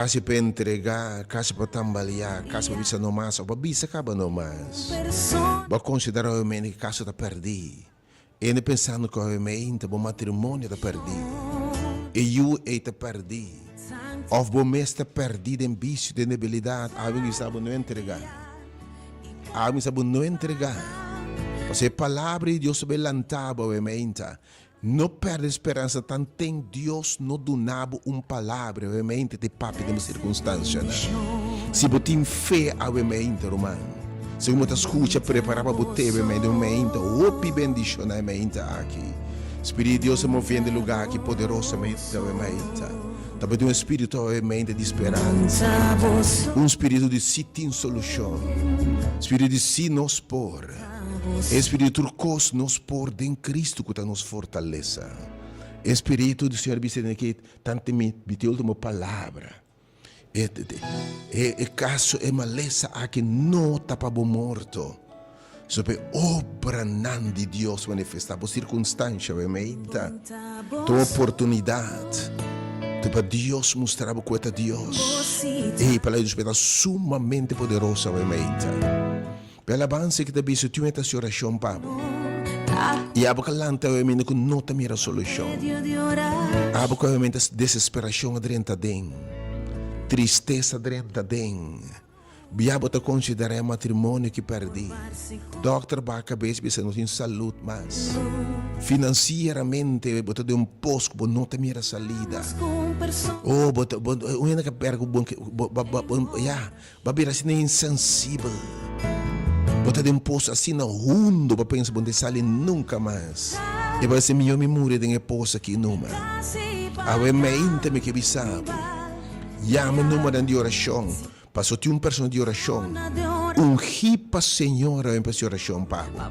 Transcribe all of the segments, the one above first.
Kasi para entregar, kasi para tambalear, kasi para bisa nomas, ou para bisa ka ba nomas? Ba considerar o que caso tá perdi. Ele pensando que o bom matrimônio tá perdi. E eu tá perdi. Of bom mês tá perdido em vício, de debilidade, algo que sabe não entregar. Algo que sabe não entregar. Porque a palavra de Deus sobre lantaba o não perde esperança, tanto tem Deus no donado palavra, obviamente, de papi de uma circunstância. Se você tem fé, obviamente, romano. Se você escuta, prepara para você, obviamente, opi bendição, obviamente, aqui. Espírito de Deus se movendo em lugar aqui, poderosamente, obviamente. Também um espírito, obviamente, de esperança. Um espírito de si tem solução. Espírito de si nos por. Espírito turcos nos por em Cristo que nos fortaleça. Espírito do Senhor dizendo que tanto me a última palavra. E caso é maleza a que não está para morto. Sobre obra não de Deus manifestar por circunstância, obviamente. Tua oportunidade. Para Deus mostrar o que é Deus. E para Deus é sumamente poderosa, obviamente. Pela base que também se tu entra em oração, Pablo. E a boca lanta o emendo que não tem a solução. A boca o emendo desesperação adrenta den, tristeza adrenta den. Biabo te considera matrimônio que perdi. Doctor ba cabeça bisa não tem saúde mais. Financeiramente bota de posto que não tem a salida. Oh, bota o ena que pergo bom que ya, babira assim insensível. Bota de posto assim na rundo para pensar bom de sair nunca mais. E vai ser melhor me morrer de posto aqui numa. A mente me que bisabo. Ya me número de oração. Passou de pessoa de oração. Hipa Senhor em de oração, Pablo.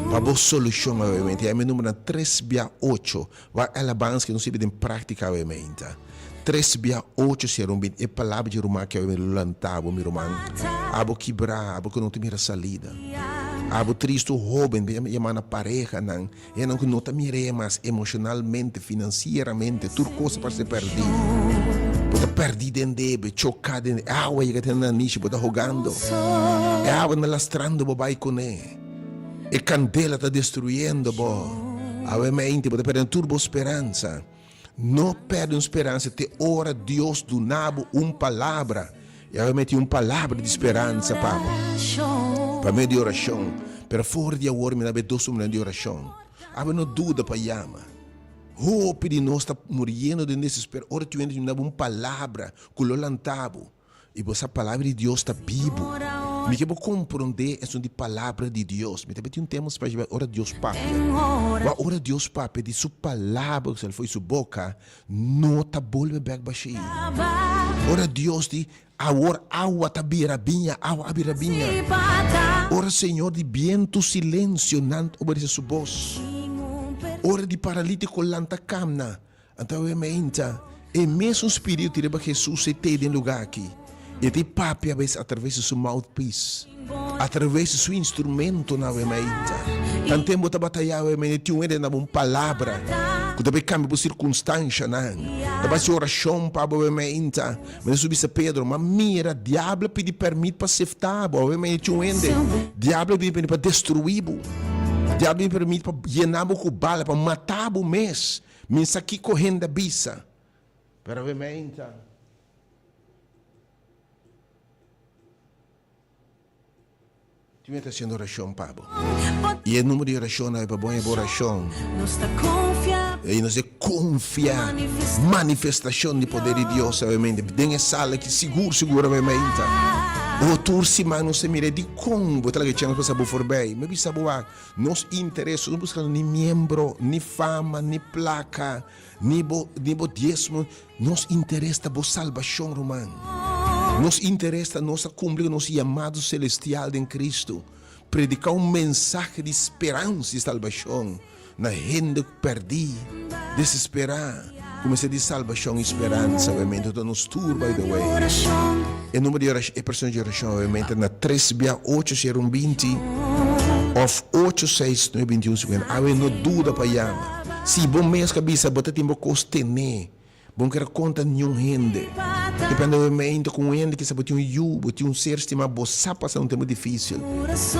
Para boa solução, obviamente. É meu número 3/8. Vai alabança que não se vê em prática, obviamente. 3/8 se um bem. É palavra de Roma que eu me lantava, meu irmão. Abo quebrar, abo que não tem salida. Abo triste, jovem, chamando pareja, não. E não tem mire mais emocionalmente, financeiramente, tudo coisa para ser perdido. Bota perdido em débito, chocado em água, que tem na niche, bota rogando. É água na lastrando, bobai com ele. E candela está destruindo, bo. Obviamente, bota perdendo turbo esperança. Não perde esperança, te ora Deus do nabo palavra. E obviamente palavra de esperança, Pablo. Para meio de oração. Para fora de agora, me dá dois de oração. Aba não dúvida para chama. Hope de nós está morrendo de desespero. Ora tu entra uma palavra que lo lantabo. E essa palavra de Deus está vivo. Me que vou compreender essa de palavra de Deus. Me também tem temos para ora Deus Pai. Ora Deus Pai de sua palavra que foi sua boca, não está bolve back baixinho. Ora Deus de água tá birabinha, água birabinha. Ora Senhor de viento silêncio não obedece sua voz. Ora de paralítico lanta camna. Então é menta. E mesmo o espírito de Jesus se tem em lugar aqui. E tem papi a vezes através do seu mouthpiece. Através do seu instrumento na menta. Tanto tempo tá batalhando a menta tinha uma palavra. Que também cambia por circunstância não. Também se oração para a menta. Mas subir a Pedro, mas mira, diabo pede permite para se afetar. A menta tinha diabo pede permite para destruir. Diabo me permite para llenar o bala, para matar o mês. Me aqui correndo a bisa. Pero obviamente. Tu está fazendo oração, Pablo. E o número de oração é para boa oração. E nós confia. Manifestação de poder de Deus, obviamente. Tem essa sala que seguro, obviamente. O tursi mas não se mire de como tá que tinha coisa por bem, mas bisa boa, nos interessa, não buscando nem membro, nem fama, nem placa, nem bo diezmo, nos interessa a salvação romana. Nos interessa nossa cumprir nosso chamado celestial em Cristo, predicar mensagem de esperança e salvação na gente que perdi, desesperar. Comecei de salvação e esperança, obviamente, então nos tour, by the way. O número de oração, pessoas de oração, obviamente, na 3/8/20, of 8692150. Não dúvida para chamar. Se bom mês cabeça, bota tempo costener. Bom que conta nenhum gente. Depende do momento com gente que sabe tem um ser estimado, você passa um tempo difícil.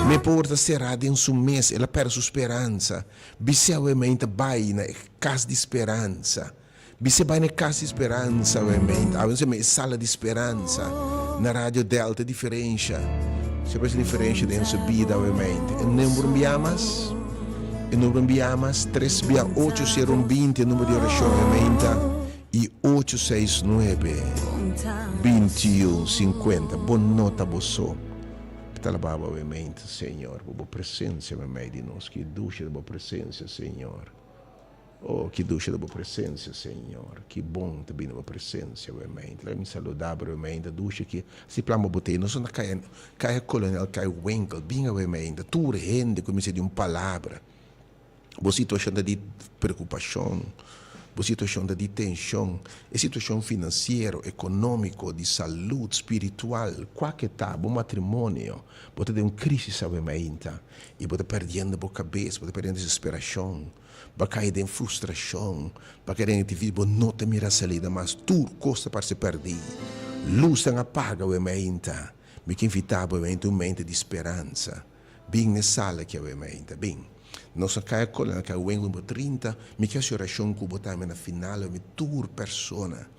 Me porta cerrada em seu mês, ela perde sua esperança. Você realmente vai na casa de esperança. Você vai na casa de esperança, realmente. A vezes é sala de esperança. Na Rádio Delta, diferença. Sempre essa diferença dentro da sua vida, realmente. E número me amas? E número me amas? 368-020, número de oração, realmente. E 869-2150. Boa nota, você. Talababa, realmente, Senhor. Boa presença, realmente, de nós. Que ducha da boa presença, Senhor. Oh, que ducha da boa presença, Senhor. Que bom também da boa presença, realmente. Lá me saludar, realmente. A ducha que se plama botei. Não só na caia colonial, caia winkel. Bem, realmente. Tu rende, como se de uma palavra. Boa situação de preocupação. Boa situação de tensão. É situação financeira, econômica, de saúde, espiritual. Qualquer tá, bom matrimônio. Boa ter uma crise, realmente. E boa perdendo a boa cabeça, boa perdendo a desesperação. Para cair em frustração, para querer te vir, não te mira a salida, mas tudo custa para se perder. Luz não apaga o mente, me que invitava um mente de esperança. Bem na sala que é o mente, bem. Não só cai a coluna, que é o número 30, me que a oração que botar na final, me tur persona,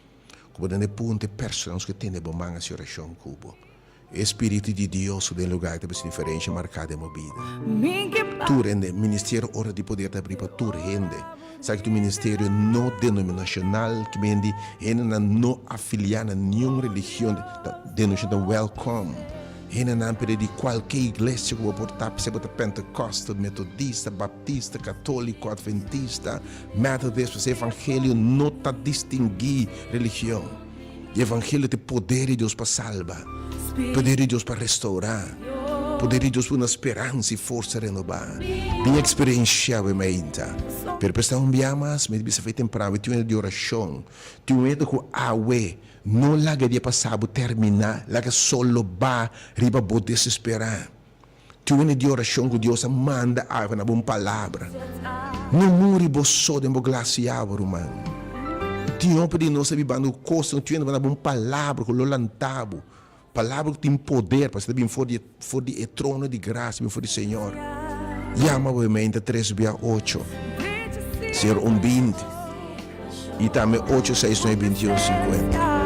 que botar na ponte personas que tem de bom a oração cubo. Espírito de Deus do lugar que é diferente marcado em vida. Tu rende ministério hora de poder abrir para tu rende. Sabe que o ministério não denominacional que vende não afiliado a nenhuma religião denominacional welcome. Não de qualquer igreja que vou portar se botar pentecostal, metodista, baptista, católico, adventista, metodista, esse evangelho não está distinguir religião. O evangelho tem poder de Deus para salvar. Poder de Deus para restaurar. Poder de Deus para uma esperança e força renovar. Minha experiência, realmente. Per prestar um biamas, me deve feito temprano, tinha de oração. Tinha medo que a awe não laga de passar, terminar, laga solo ba, riba bo desesperar. Tinha de oração que Deus manda a uma boa palavra. Não muri bo só de uma glaciava, mano. Tinha para nós vivendo coisa, não tinha uma boa palavra que lo lantavo. Palavra que tem poder para estar fora de trono de graça, bem fora de Senhor. Chama o mente 368 020 e também 869-2150.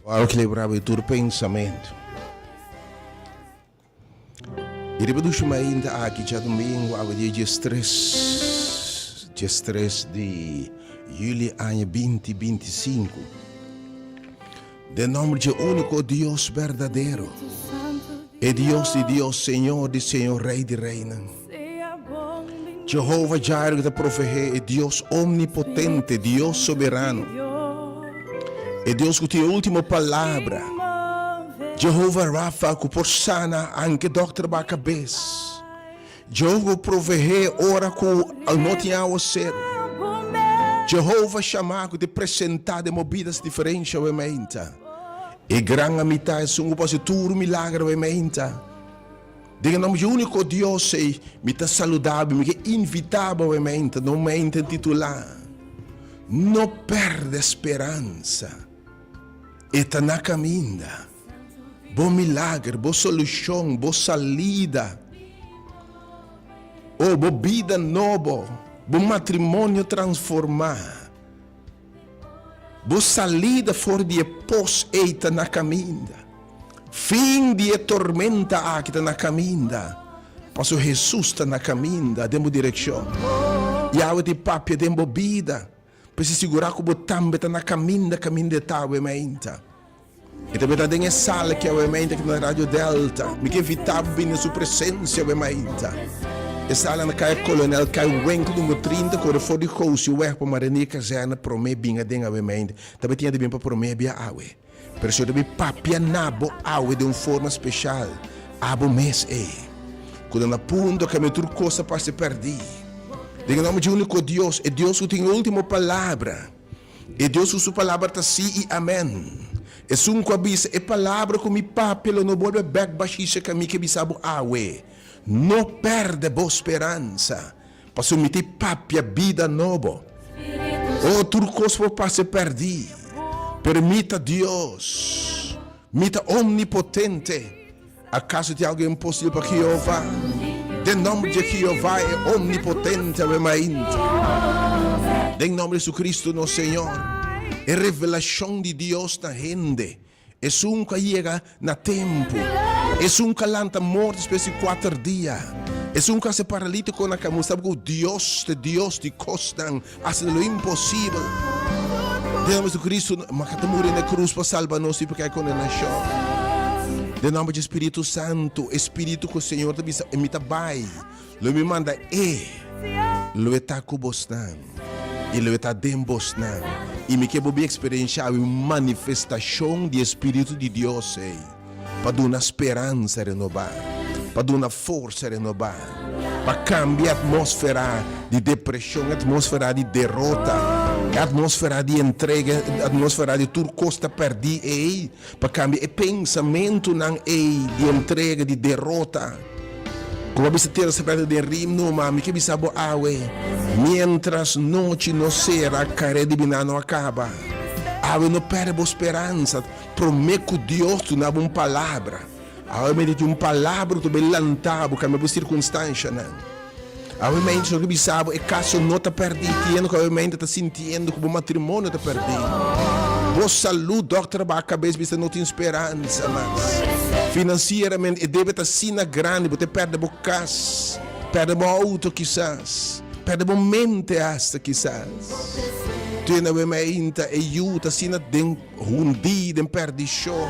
Ao equilibrar o teu pensamento. E depois do ainda aqui já domingo, ao dia 13 de julho, ano 2025. De nome de único Deus verdadeiro. É Deus de Deus, Senhor de Senhor, Rei de Reina. Jeová Jireh da profecia é Deus omnipotente, Deus soberano. É Deus que tem a última palavra. Jehovah Rafa, que por sana, anche doctor ba cabeça. Jehovah proveer, ora que não tinha o ser. Jehovah chamar de apresentar de movidas diferentes, obviamente. E grande amizade, um opositor, milagre, obviamente. Diga nome de único Deus, me está saudável, me invitava, obviamente, não me intitular. Não perde esperança. Está na caminha. Bom milagre, boa solução, boa salida. Oh, boa vida nova, bom matrimônio transformar. Boa salida fora de pós-eita na caminha. Fim de tormenta que está na caminha. Passo Jesus está na caminha, demos direção. E a de papia, demos vida. Para se segurar que o também está na caminha de tal, ementa. E também está dentro da sala que é o ementa aqui na Rádio Delta. Me que evitava vir na sua presença, o ementa. E sala na Caia Coronel, Caia Wenco, número 30, quando for de coach, o erro para Marani Casana, promê binga dentro do ementa. Também tinha de vir para promê bia awe. Pero se eu também papia nabo awe de uma forma especial. Abo mês quando na punto que a minha turcosa para se perder. Diga o nome de único Deus. É Deus que tem a última palavra. É Deus que sua palavra está sim e amém. É um coabisa. É palavra que me papel não volve back baixista que me que bisabo awe. Não perde boa esperança. Para se meter papia vida nova. Oh, turcosa para se perder. Permita Deus. Mita omnipotente. Acaso tem algo impossível para Jeová? De nome de Jeová é omnipotente, em nome de Jesus Cristo, nosso Senhor. É revelação de Deus na gente. É um que chega na tempo. É um que lanta morte, espécie 4 dias. É um que se paralítico na cama. Sabe que Deus de costan, hace lo impossível. De nome de Cristo, macatamuri na cruz para salvar-nos e para condenação. De nome de Espírito Santo, Espírito que o Senhor me trabalha, Ele me manda Ele está com você, Ele está dentro de você, e me quer experienciar a manifestação do Espírito de Deus, para dar uma esperança renovada, para dar uma força renovada, para cambiar a atmosfera de depressão, a atmosfera de derrota. A atmosfera de entrega, a atmosfera de turcosta perdi, para cambiar o pensamento de entrega, de derrota. Como você ter essa perda de ritmo, mami, que bisa bo awe. Mientras noite não será, care divina não acaba. Awe não perde a esperança. Prometo Deus tu na uma palavra. Awe me diz uma palavra tu bem lantado, que é uma circunstância, não. Obviamente, se você sabe, é caso não está perdido, que obviamente está sentindo que o matrimônio está perdido. Boa saúde, doctor, a cabeça, você não tem esperança, mas financeiramente, deve estar assim grande, você perde a casa, perde o auto, quizás, perde a mente, hasta, quizás. Tu obviamente, ajuda, assim, de hundir, de perdição.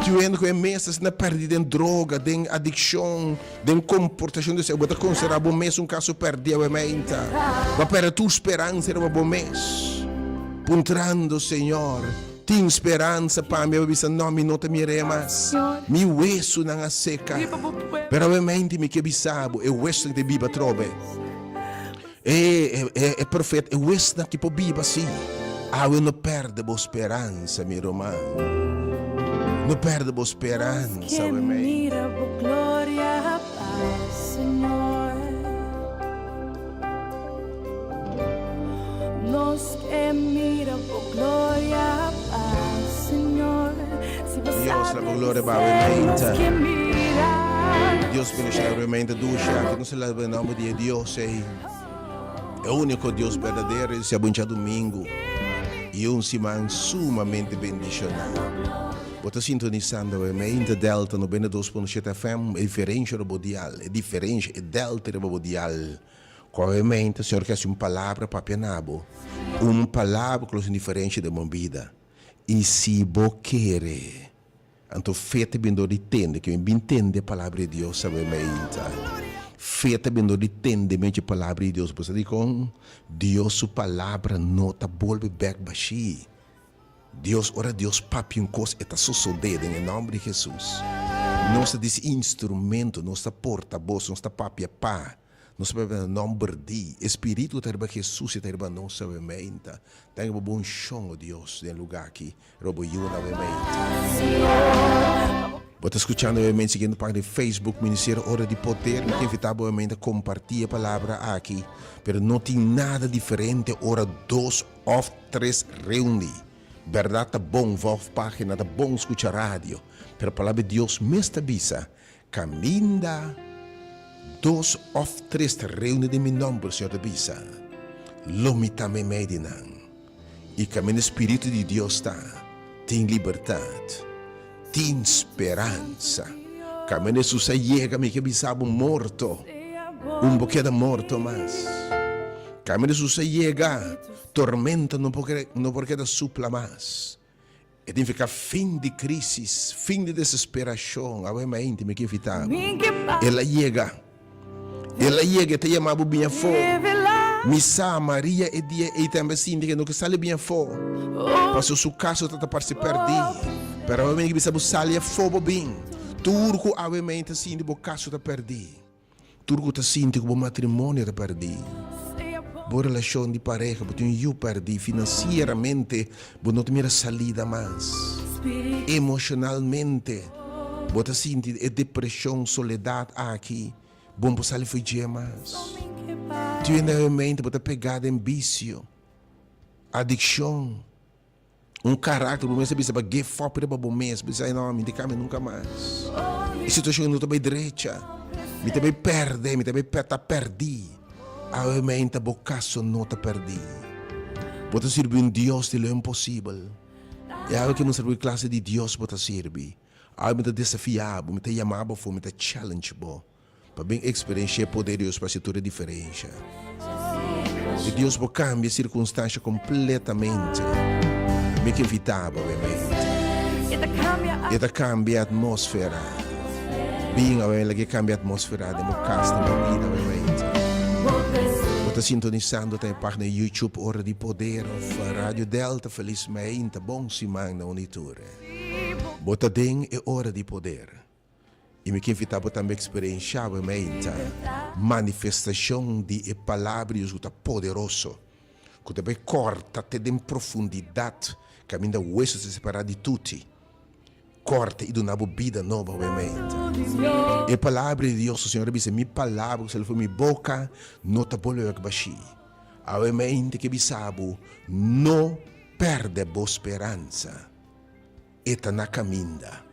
Tu ainda que é mesmo na perdida em droga, em adicção, em comportação de ser, você considera bom mês um caso perdido, obviamente. Mas para tua esperança era um bom mês. Puntrando, Senhor, tem esperança para mim, eu não me nota mais. Me hueso na seca. Pero obviamente me que bisabo, é o hueso que viva trove. É profeta, é o hueso que pode viva assim. Eu não perdo a esperança, meu irmão. Não perde a esperança, amém. Mira por glória, paz, Senhor. Los que mira por glória, paz, Senhor. Deus la glória, amém. Deus bendiga realmente ducha, que não se leva em nome de Deus, é o único Deus verdadeiro, esse é bom domingo e um semana sumamente bendicionado. Você sintonizando a mente Delta no 92.7 FM, é diferente do Bodial, é diferente, é Delta do Bodial. Obviamente, o Senhor quer uma palavra para penabo, uma palavra que é diferente da minha vida. E se você quer, então feita bem do entende, que eu entende a palavra de Deus, sabe, feita bem do entende a palavra de Deus, você diz, Deus, sua palavra não está volve back baixi. Deus, ora Deus, papi um coisa está sucedendo em nome de Jesus. Nossa desse instrumento, nossa porta-voz, nossa papi pá, nossa papi nome de Espírito terba Jesus e terba nossa mente. Tenha um bom chão, Deus, no lugar aqui. Robo yuna mente. Você está escutando obviamente seguindo página de Facebook Ministério Hora de Poder. Me invitar obviamente a compartilhar a palavra aqui. Mas não tem nada diferente hora 2 ou 3 reúne. Verdade, tá bom, volta página, tá bom escutar rádio. Mas a palavra de Deus me estabisa. Caminda 2 ou 3 reúne de meu nome, Senhor Tabisa. Lomita me medinan. E caminho Espírito de Deus está. Tem liberdade. Tem esperança. Caminho Jesus chega, me que bisabo morto. Bocado morto, mas. Caminho Jesus chega, tormenta não porque da supla mais. E tem que ficar fim de crise, fim de desesperação. A minha mente me que evitava. Ela chega, te chamava bem fora. Missa Maria e dia e também sim que não que sale bem fora. Passou seu caso tá para se perder. Pero a mente que bisa salia fobo bem. Turco a mente assim de bocaço tá perdi. Turco tá sinto que o matrimônio tá perdi. Boa relação de pareja, porque eu perdi financeiramente, porque não tem salida mais. Emocionalmente, você sente depressão, soledade aqui. Bom para sair foi dia mais. Tu ainda mente você pegada em vício, adicção. Caráter, o mês bisa para give up para o mês, bisa não me decame nunca mais. E situação não também direita, me também perde, me também perdi. A mente bocaço não tá perdi. Você serve Deus de lo impossível. E a que não serve classe de Deus você serve. A me tá desafiado, me tá chamado, me tá challenge para bem experienciar poder de Deus para se tornar diferença. E Deus pode cambiar a circunstância completamente. Me que evitava, obviamente. E cambia a atmosfera. Bem, ela que cambia a atmosfera de uma casa, de uma vida, obviamente. Você sintonizando tem página YouTube Hora de Poder, Rádio Delta, felizmente, bom semana na Unitura. Você tem Hora de Poder. E me que evitava também experienciar, obviamente, manifestação de palavras que poderoso. Que também corta até em profundidade. Caminho o osso se separar de tutti. Corta e dá uma vida nova, obviamente. E a palavra de Deus, o Senhor diz, minha palavra, se ela for minha boca, não te pode baixar. Obviamente que bisabo, não perde a boa esperança. Eta na caminda.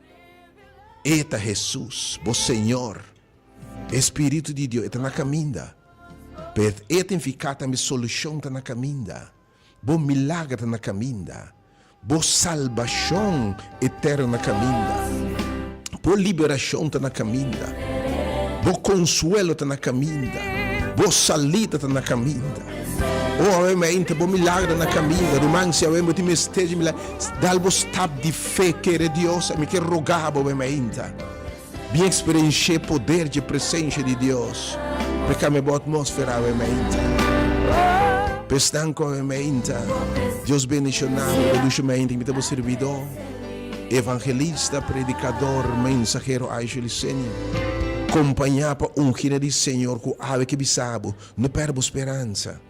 Eta Jesus, o Senhor, Espírito de Deus, eta na caminda. Per eta ficar também solução tá na caminda. Bom milagre tá na caminda. Boa salvação eterna na caminda. Boa liberação está na caminda. Boa consuelo está na caminda. Boa salida está na caminda. Oh, obviamente, boa milagre na caminda. Romanse, obviamente, me esteja milagre. Dá-lhe step de fé que é Deus. Me quer rogar, obviamente. Bem experienciar o poder de presença de Deus. Porque a minha boa atmosfera, obviamente. Pestanco, obviamente. Deus bendicionado, reduzimente, me dá servidor, evangelista, predicador, mensageiro, Aigelicênio, acompanhar para ungir de Senhor, que ave que bisabo, não perca esperança.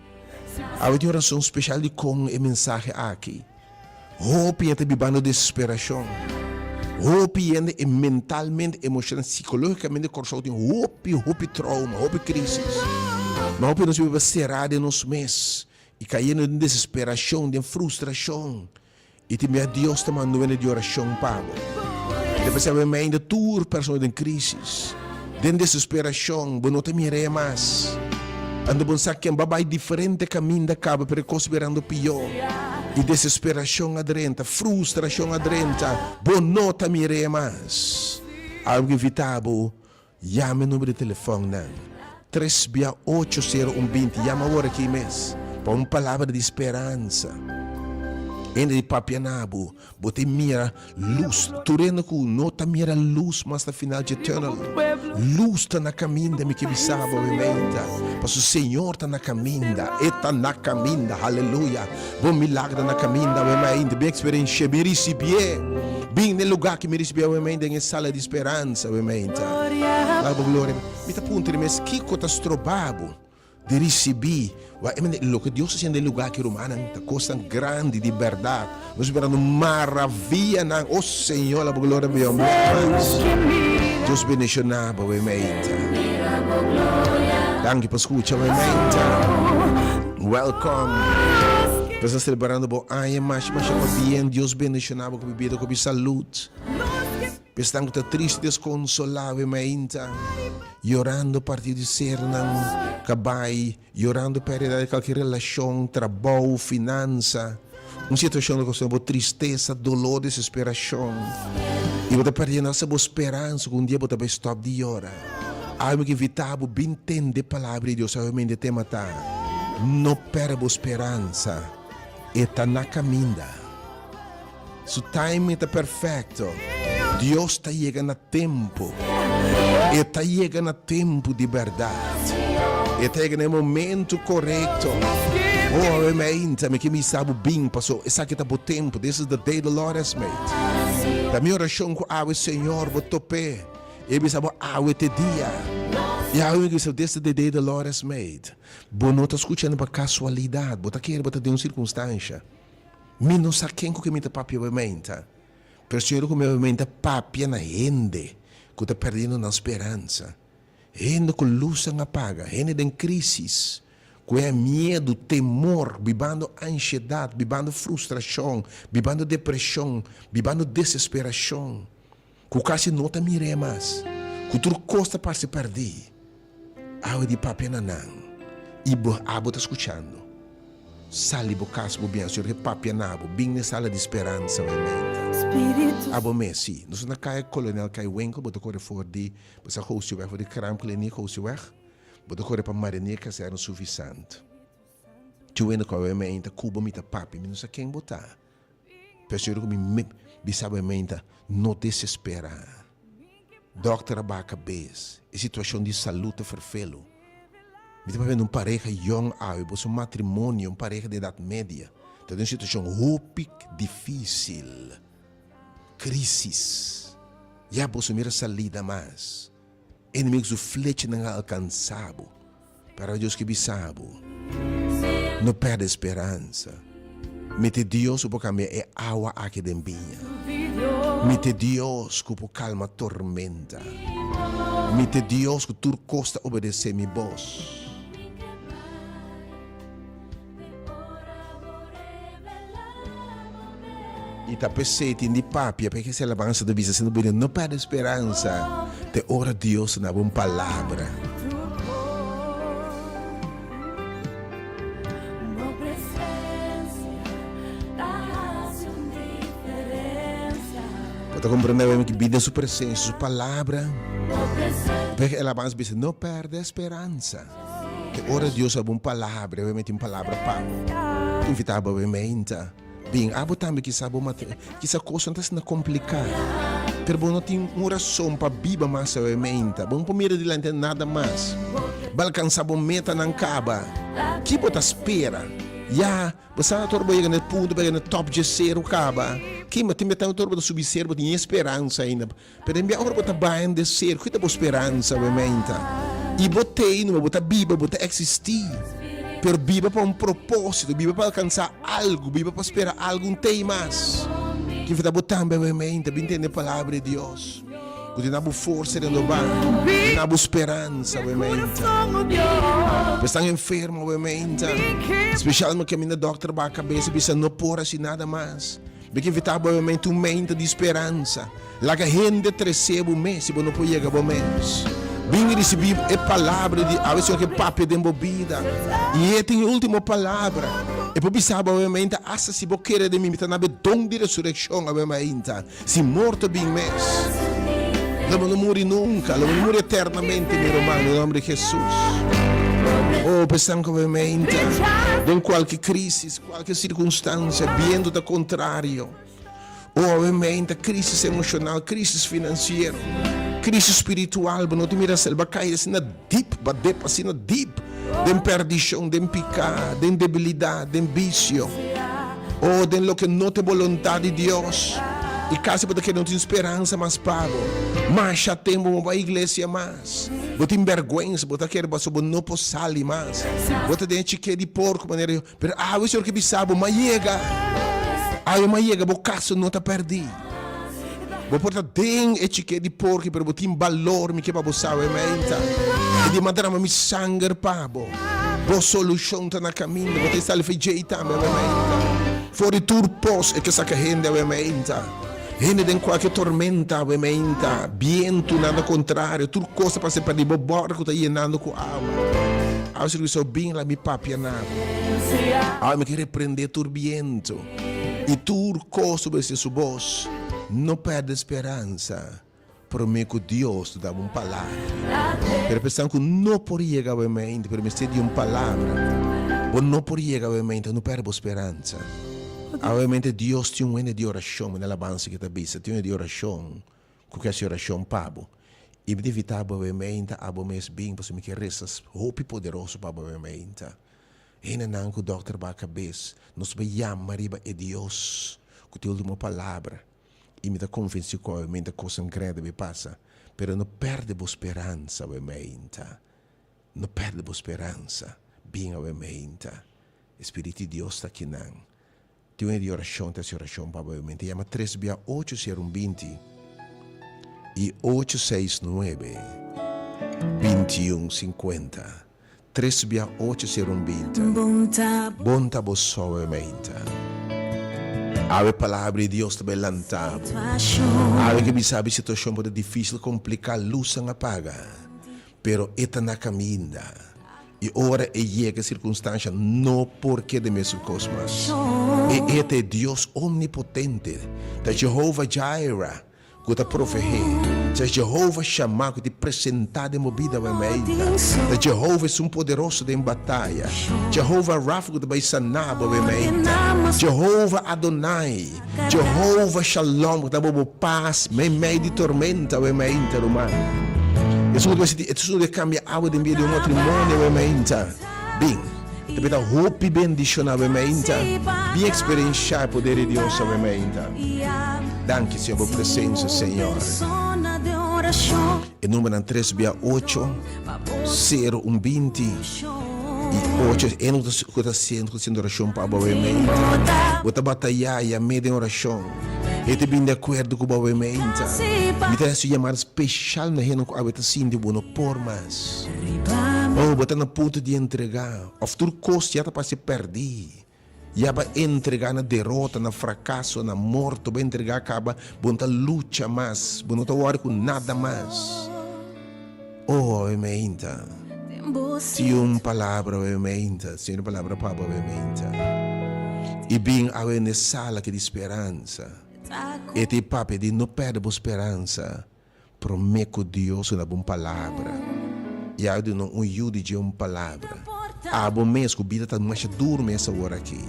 Há uma oração especial de com e mensagem aqui. Hope entre bibano desesperação. Hope entre mentalmente, emocionalmente, psicologicamente, coração tem hope trauma, hope crise. Mas hope não se vai ser de nos meses. E caindo em desesperação, em frustração. E também a Deus está mandando de oração, Pablo. Depois você vai ainda tur pessoas em crise. De desesperação, não te mire mais. Ando pensar que é diferente caminho da caba, para considerando pior. E desesperação adrenta, frustração adrenta. Não te mire mais. Algo evitável, llame o número de telefone. 3680120, llama agora aqui mesmo. Para uma palavra de esperança. Ende de papianabu, bote mira luz. Turena ku nota mira luz, mas na final de eternal. Luz está na caminda, me que bisaba, obviamente. Mas o Senhor está na caminda, está na caminda, aleluia. Bom milagre na caminda, obviamente. Bem experiência, me receber. Bem no lugar que me receber, obviamente, em sala de esperança, obviamente. Lava glória. Me tá punto, mas que cotas trobabo. De receber o que Deus está no lugar que romana é coisa grande de verdade. Nós esperando maravilha na o Senhor, a glória meu Deus bendicionava o emeita. Danke por escutar o emeita. Welcome. Estamos celebrando o ano, mas bem, Deus bendicionava com bebida, com saúde. Estamos triste, desconsolado, emeita. Llorando a partir de ser não cabai, llorando perda de qualquer relação, trabalho, finança, uma situação que você tristeza, dolor, desesperação. E você perde nossa esperança, que um dia você vai stop de llorar. Algo que evitava bem entender a palavra de Deus, obviamente te matar. Não perda a esperança, está na caminda. Seu timing está perfeito. Deus está chegando a tempo. Está chegando a tempo de verdade. Está chegando no momento correto. Oh, obviamente, que me sabe bem, passou. Essa aqui está o tempo. This is the day the Lord has made. Da minha oração com o Senhor, vou topé. E me sabe, este dia. E a única coisa, this is the day the Lord has made. Você não está escutando para casualidade. Você quer, você tem uma circunstância. Me não sabe quem que me está papi, obviamente. Pero Senhor, como obviamente, papi na gente. Que está perdendo na esperança. Gente com luz não apaga. Gente em crise. Com medo, temor, vivendo ansiedade, vivendo frustração, vivendo depressão, vivendo desesperação. Que quase não te mire mais. Que tudo custa para se perder. Água de papi na não. E a está escutando. Sali bo caso bo bem, Senhor, que papi na bo. Bem na sala de esperança, obviamente. Abo Messi, nós na caia colonial caia wenko, botou corre for de, você host weg voor de kram kliniek host weg, botou corre para marinha que era suficiente. Tu ainda com a mente, cubo mita papi, não sei quem botar. Pessoal que me bisaba mente, não desesperar. Doctor abaixa a cabeça, a situação de saúde ferfelo. Me está vendo uma pareja young aí, um matrimônio, uma pareja de idade média. Está em uma situação roupic difícil. Crisis. Já você mira salida mais. Inimigos o flete não alcançado. Para Deus que bisabo. Não perde esperança. Mete Deus o caminho é água aqui dentro. Mete Deus que o calma a tormenta. Mete Deus que tudo custa obedecer mi voz. E está pensando de papi, porque se ela avança da vida, sendo bonito, não perde esperança. Te ora Deus na boa palavra. Você compreende que vida é sua presença, sua palavra. Porque ela avança e diz, não perde esperança. Te ora Deus na boa palavra, obviamente uma palavra para invitar, obviamente. Bem, abo também que sabe que essa coisa não está complicada. Pero não tem uma oração para biba mais obviamente. Bom, primeiro de lá não tem nada mais. Balcançar bom meta não acaba. Que você espera? Já, você não torba chega no ponto, chega no top de ser o caba. Que mas tem metade torba de subir ser, tem esperança ainda. Pero envia hora você vai de ser, que tem esperança obviamente. E botei, não botar biba, botar existir. Pero viva para um propósito, viva para alcançar algo, viva para esperar algo, tem mais. Que você está botando, obviamente, para entender a palavra de Deus. Você não tem força de novar, não tem esperança, obviamente. Você está enfermo, obviamente. Especialmente que a minha doutora vai a cabeça, pensa, não pode assim nada mais. Porque você está, obviamente, mente de esperança. Lá que a gente recebe o mês, se você não pode chegar ao mês. Vim receber a palavra de a versão que papi de embobida. E ele tem a última palavra. E por isso, obviamente, essa se você quer de mim, está na dom de ressurreição, obviamente. Se morto bem mês. Não morre nunca, não morre eternamente, meu irmão, em nome de Jesus. Oh, pensando ovviamente in qualche crisi, qualche circostanza, viendo da contrario. Oh, ovviamente, crisi emocional, crisi finanziaria, crisi spiritual, non ti mira selva cair assim na deep, assim na deep, den perdição, den pecado, den debilidade, den vício. Oh, den lo que não tem vontade de Deus. E caso você não tem esperança mais pago, mas já tem uma igreja mais. Você tem vergonha, você quer você não pode sair mais. Você tem chique de porco maneira, pero o senhor que bisabo, mas chega. Mas chega, o caso não está perdido. Você pode ter chique de porco, pero você tem valor, me que para você sabe, e de maneira me sangue pabo. Boa solução está na caminho, você está ali feijeitar, fora turpos e que saca rende, Hene den qualche tormenta, ovviamente, viento nada contrario, tu cosa passa per di borgo ta yenando com água. Ao se so bem lá mi papi nada. Me que repreender turbiento. E tur cosa per su voz, não perde esperança. Prometo Deus te dá uma palavra. Pero pensando que não podia chegar ovviamente, per me se di uma palavra. Ou não podia chegar ovviamente, não perde esperança. Ovviamente Deus tem um de oração na alabança que está vista, tem um de oração, que é oração pabo. E me evitar obviamente a mês bem, porque me quer restas hope poderoso para obviamente. E não que o doutor vai a cabeça, nós vamos mariba é Deus, que tem uma palavra. E me dá confiança que obviamente a coisa grande me passa, pero não perde a esperança obviamente. Não perde a esperança, bem obviamente. Espírito de Deus está aqui não. Tem uma de oração, essa oração, provavelmente. Chama 368-020 e 869-2150. 368-020. Bonta você, obviamente. A palavra de Deus também lantava. A que me sabe a situação pode difícil, complicar, luz não apaga. Pero está na caminha. E ora e chega a circunstância, não porque de mesmo cosmos. E este é Deus omnipotente, da Jehová Jireh, que te proferir, da Jehová Shammah, que te apresentar de movida a mente, da Jehová é um poderoso em batalha, Jehová Rapha, que te vai sanar a mente, Jehová Adonai, Jehová Shalom, que te vai paz, meio de tormenta a mente, romano. Isso deve cambiar a água de meio de um matrimônio, obviamente. Bem, deve dar hope bendição, obviamente. Bem experienciar o poder de Deus, obviamente. Danke, Senhor, por presença, Senhor. Em número 368-020 e 8, eu não estou sendo oração para obviamente. Vou batalhar e a meio de oração. Eu estou de acordo com o obviamente. Me interessa chamar especial na rena com a beta sim de bono por mais. Oh, bota na ponto de entregar. O futuro custo já está para se perder. Já para entregar na derrota, na fracasso, na morte, para entregar acaba, bonta luta mais, bonta hora com nada mais. Oh, obviamente. Tinha uma palavra, obviamente. Tinha uma palavra para obviamente. E bem, a sala que de esperança. E te papi de não perder a esperança. Prometo Deus uma boa palavra. E aí não ajude de uma palavra. A bom mês que a vida está mais dura essa hora aqui.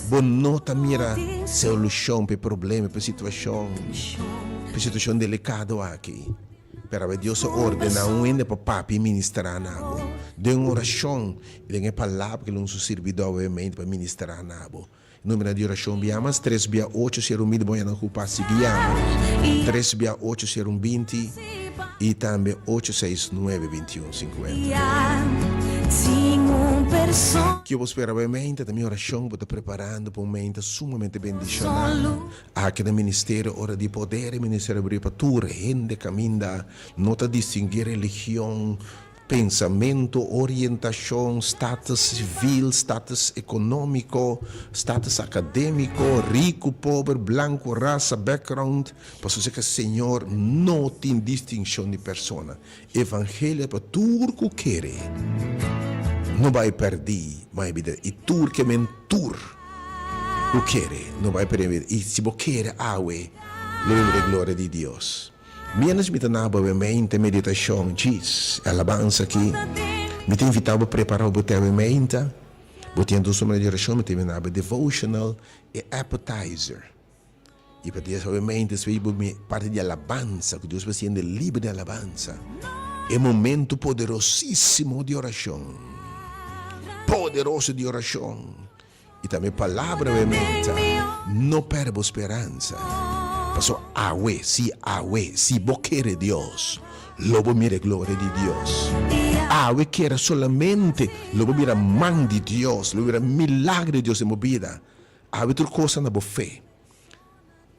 Bom nota mira solução para problema, para situação delicada aqui. Pero Deus ordena ainda para papi ministrar nabo. De uma oração e de uma palavra que não se servidor obviamente para ministrar nabo. Número de oração biamas 368-020 bom não culpar se biama 368-020 e também 869-2150. Que eu vou esperar obviamente da minha oração vou estar preparando para um momento sumamente bendicionado. Aqui no ministério hora de poder, ministério de abertura, rende caminha, não está distinguir religião, pensamento, orientação, status civil, status econômico, status acadêmico, rico, pobre, branco, raça, background. Para você que o Senhor não tem distinção de pessoa. Evangelho é para tudo que quer. Não vai perder, mas e tudo que mentur o quer, não vai perder. E se você quer awe, lembra a glória de Deus. Menos me tanaba obviamente meditação diz alabança aqui Me te invitava a preparar o teu mente. Botando uma oração, me terminava devotional e appetizer. E para essa mente, parte de alabança, que Deus vai sendo livre de alabança. É momento poderosíssimo de oração. Poderoso de oração. E também palavra obviamente. Não perca a esperança. Passou se você quer Deus, logo mire a glória de Deus. Você quer solamente, logo mira a mão de Deus, logo mira o milagre de Deus em sua vida. Outra coisa na boa fé.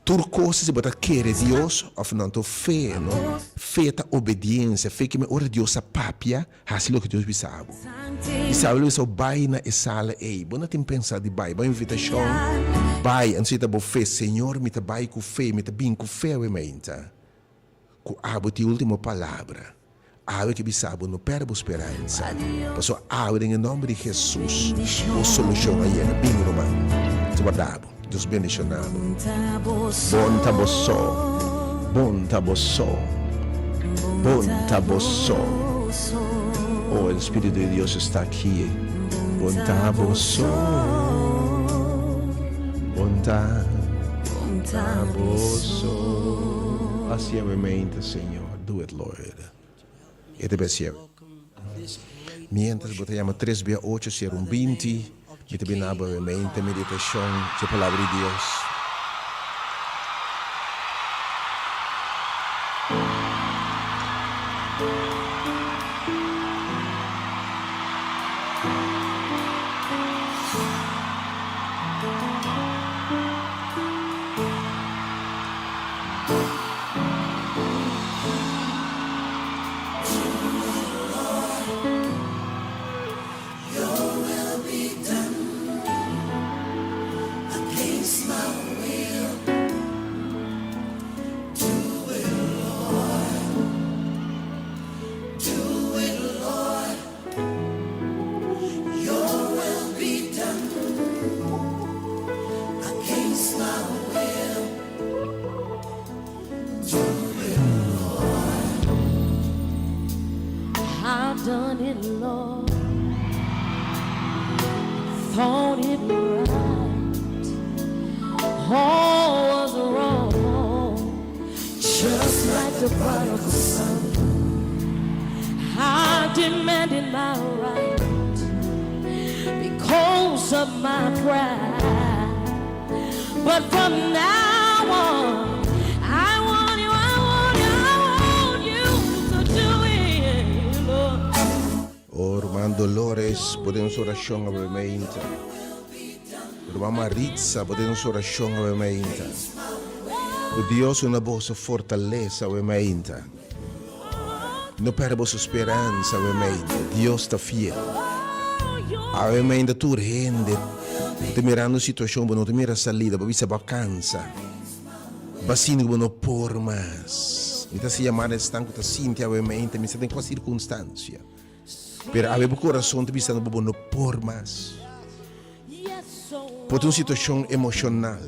Tudo coisa se você quer Deus, ou não, então fé, não? Fé é obediência, fé que me ora Deus a papia, assim que Deus sabe. E sabe, você vai na sala, você não tem pensado de vai, vai invitação, vai, antes de fé, Senhor, me vai com fé, me bem com fé, obviamente. Com a última palavra, a que sabe, não perca a esperança. Passou a em nome de Jesus, a solução aí é bem romano. Te guardava. Deus bendicionado. Bom tabosso. Bom tabosso. Bom tabosso. Oh, o Espírito de Deus está aqui. Bom tabosso. Bom tabosso. Assim é a mente, Senhor. Do it, Lord. E te percebo. Mientras você chama 3B80120. E também na mente, meditação, a palavra de Deus. Done it, Lord. Thought it right. All was wrong. Just like the prodigal son, I demanded my right because of my pride. But from now on, Irmã Dolores, podemos oração obviamente. Irmã Maritza, podemos oração obviamente. O Deus é uma boa fortaleza obviamente. Não perca a esperança obviamente. Deus está fiel. Obviamente tu rende. Te mirando a situação, não te mira a salida, para você cansa. Vacina que não por mais. Me está se chamando estanco, está sinta obviamente, me está em qual circunstância. Pero a meu coração te vista no por mais. Por uma situação emocional,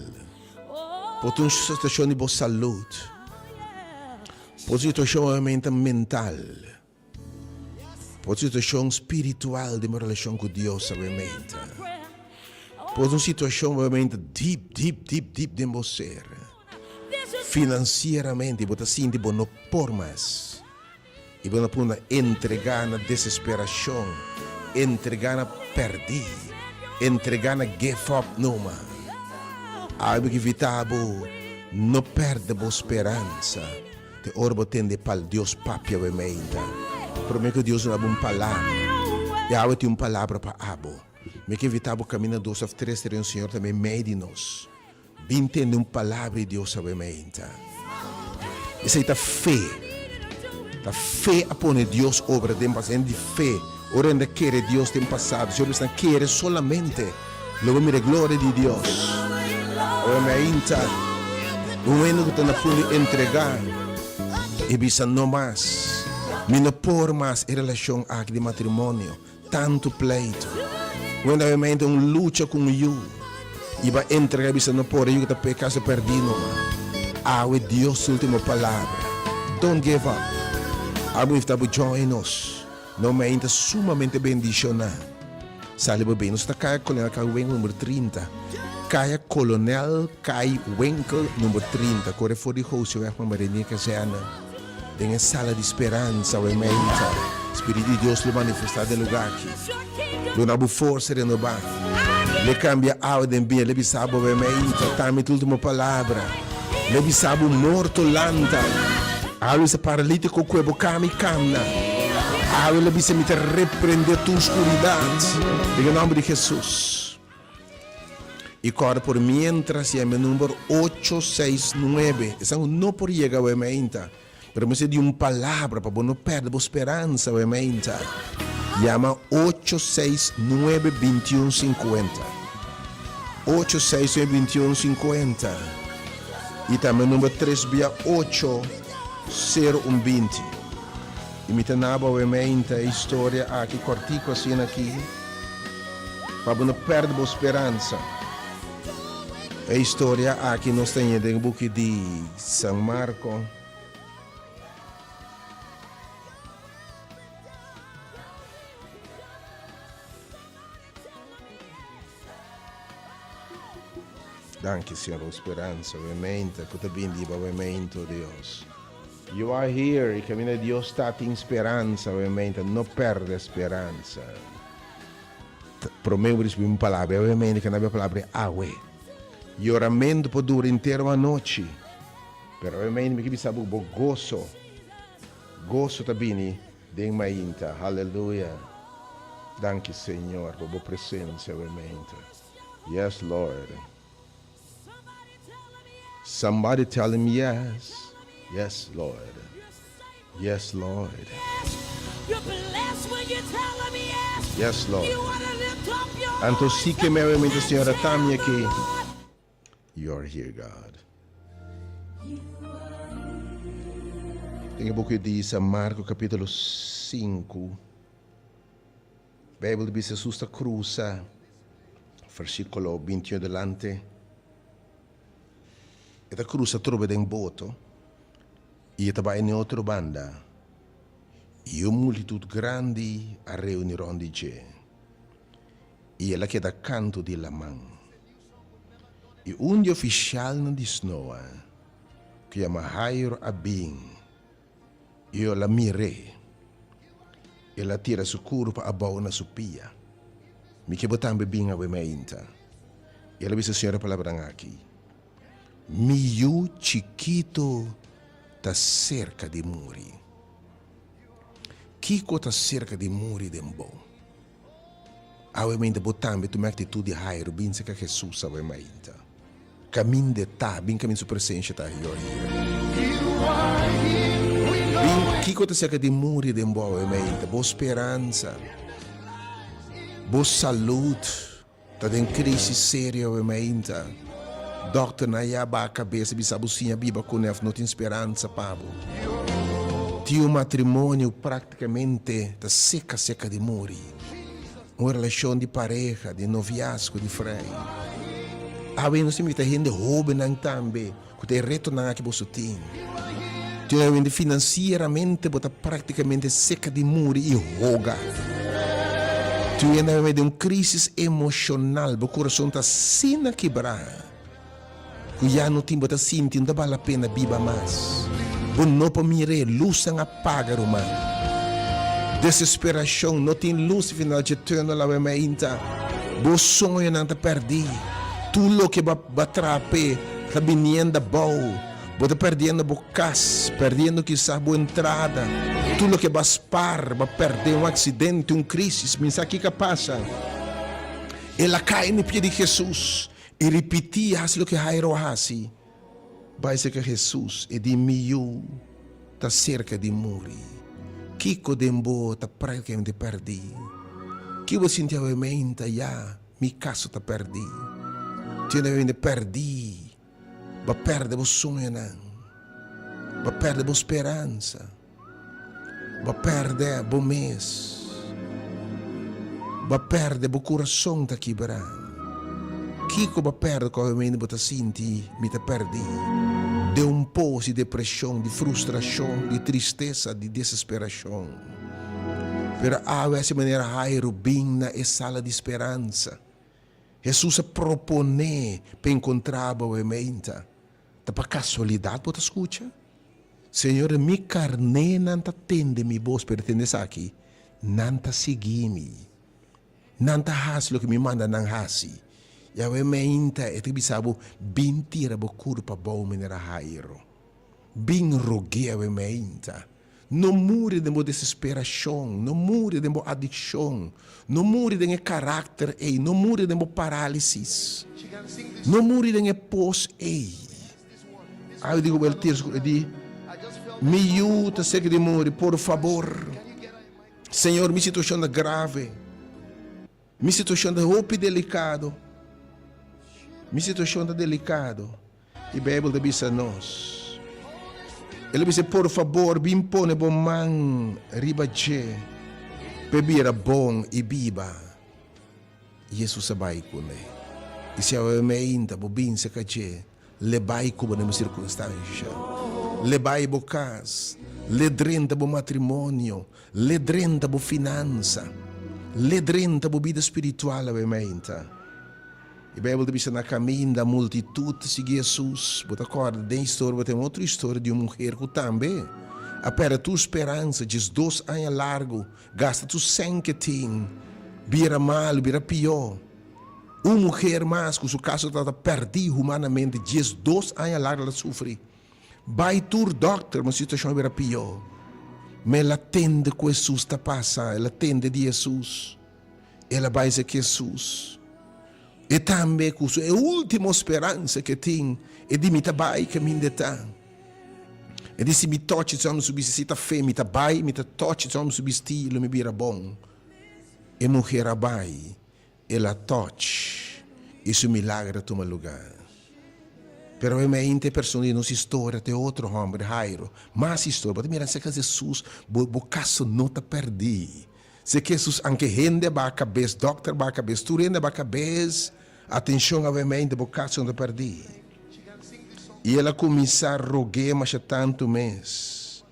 por uma situação de boa saúde, por uma situação mental, por uma situação espiritual de uma relação com Deus, obviamente. Por uma situação obviamente deep de você. Financeiramente, você sente no por mais. E vamos poder entregar na desesperação, entregar na perder, entregar na give up numa. Algo que evitabo, não perde a esperança. Te orbo tende para Deus papia obviamente. Prometo que Deus não é uma palavra. E agora tem uma palavra para abo. Me que evitabo caminho 2 ou 3 terem o Senhor também meio de nós. Bem tendo uma palavra de Deus obviamente. Isso aí está fé. A fé a pôr Deus obra de passado de fé. Ora ainda quer Deus tem passado. Se você quer solamente, logo mire a glória de Deus. Ora me ainda, o momento que está na fundo entregar, e bisa não mais, me não por mais em relação a de matrimônio, tanto pleito. Quando eu me ainda luta com eu, e vai entregar bisa não por eu que está pecado perdido. Deus última palavra. Don't give up. Abo está join us. Não me ainda sumamente bendicionado. Sale bem, nós está Caia Coronel Kai Wenkel número 30. Caia Coronel Kai Wenkel número 30. Corre fora de host, eu acho Marinha Casana. Tem a sala de esperança, o ementa. Espírito de Deus lhe manifestar no lugar aqui. Lhe dá força renovar. Lhe cambia a ordem bem, lhe sabe o ementa. Também a última palavra. Lhe sabe o morto lanta. Algo esse paralítico que é cami camna. Algo lhe bisa me repreender tua escuridade. Em nome de Jesus. E corre por mientras e é meu número 869. Esse não por chegar ao ementa. Pero você de uma palavra para não perder a esperança, o ementa. Llama 869-2150. 869-2150. E também o número 368-0120. E me tenaba o ementa a história aqui, cortico assim aqui. Para não perder a esperança. A história aqui nós temos no book de São Marcos. Danke, Senhor, a esperança, obviamente, que te bendiga, obviamente, Deus. You are here, e caminho de Deus está em esperança, obviamente, não perde a esperança. Prometo uma palavra, obviamente, que não é a palavra awe. E oramento pode durar inteiro a noite. Pero, obviamente, que sabe o gozo. Gozo também, de mainta, aleluia. Danke, Senhor, por a presença, obviamente. Yes, Lord. Somebody tell him yes. Yes, Lord. Yes, Lord. You're blessed when you tell him yes. Yes, Lord. You want to lift up your Anto si que me obviamente, Senhora, tamia que you're here, God. Tem um pouco de São Marcos, capítulo 5. Bíblia diz Jesus está cruza, versículo 21 delante. E a cruz trova em boto e estava em outra banda e uma multitud grande a reunir onde c'è e ela queda canto de la mão e oficial não disse noa que chama Jairo Abin e eu la mirei ela tira su corpo a boa na sua pia me que botam bem a bemeinta e ela disse a senhora palavra aqui Miu chiquito tá cerca de morrer. Kiko tá cerca de morrer de bom. Awementa botambe tu mete tudo de Jairo, bem se que Jesus awementa. Caminho de tá, bem caminho sua presença tá here. Bem Kiko tá cerca de morrer de bom awementa, boa esperança. Boa saúde. Tá em crise séria awementa. Doctor na yaba a cabeça, bisabucinha, biba com nef, não tem esperança, pabo. Tinha um matrimônio praticamente da seca de morrer. Uma relação de pareja, de noviazgo, de freio. Aí nós temos que ter jovem também, que tem retornar que você tem. Tinha financeiramente, bota praticamente seca de morrer e roga. Tinha uma crise emocional, o coração está sina quebrar. Já não tem bota sentindo, não vale a pena viver mais. Não para mirar, luz não apaga, mano. Desesperação, não tem luz final de turno lá na inta. O sonho não te perdi. Tudo que vai atrapar, está vindo bom. Você perdendo a casa, perdendo quizá a entrada. Tudo que vai spar, vai perder um acidente, crise. Mas aqui que passa? Ela cai no pé de Jesus. E repetia aquilo que Jairo fazia. Vai ser que Jesus é de mil, está cerca de morrer. Kiko dembo está praticamente perdido. Que você sentia a mente, já, meu caso está perdido. Tinha a perdido. Vai perder o sonho, não. Vai perder a esperança. Vai perder o mês. Vai perder o coração está quebrado. Kiko ba perde com a mente bota senti, me ta perdi. De pouco de depressão, de frustração, de tristeza, de desesperação. Pero a essa maneira Jairo bem na sala de esperança. Jesus propõe para encontrar a mente. Tá para casualidade, você escuta? Senhor, mi carne não tende mi voz pertence aqui. Não segui-me. Não hasi o que me manda não hasi. E a mente é que bisabo bem tira a culpa bom menera Jairo. Bem rogue a mente. Não muri de desesperação, não muri de adicção, não muri de caráter, não muri de parálisis, não muri de pós. Aí eu digo, ele diz, me ajuda a seguir de morrer, por favor. Senhor, minha situação é grave, minha situação é roupa delicado, minha situação é delicado. E a Bíblia diz a nós. Ele disse, por favor, bim pone bom man ribache, bebira bom e biba. Jesus vai com ele. E se eu me ainda bobin se cache, lebai como numa circunstância, lebai bo cas, ledrenta bo matrimônio, ledrenta bo finança, ledrenta bo vida espiritual a me ainda. E a Bíblia diz na caminho da multitude seguir Jesus. Você acorda, tem história, tem outra história de uma mulher que também, apera tua esperança, diz 2 anos largo, gasta tu 100 que tem, vira mal, vira pior. Uma mulher mais, que o seu caso está perdido humanamente, diz 2 anos largo ela sofre. Vai tu, doctor, mas a situação vira pior. Mas ela atende que Jesus está passando, ela atende de Jesus. Ela vai dizer que Jesus. E também com a última esperança que tem é de me trabalhar que me dá. E de se me toque se vamos subsistir fé, me trabalhar, me toque se vamos subsistir, me vira bom. E mulher abai, ela toque, isso milagre toma lugar. Pero é mente pessoa de nossa história tem outro homem, Jairo, mas história, mas mira se que Jesus, o caso não está perdido. Se que Jesus, anche rende ba a cabeça, doctor ba a cabeça, tu rende ba a cabeça, atenção a mente, o caso não perdi. E ela começa a rogar, mas tanto mês.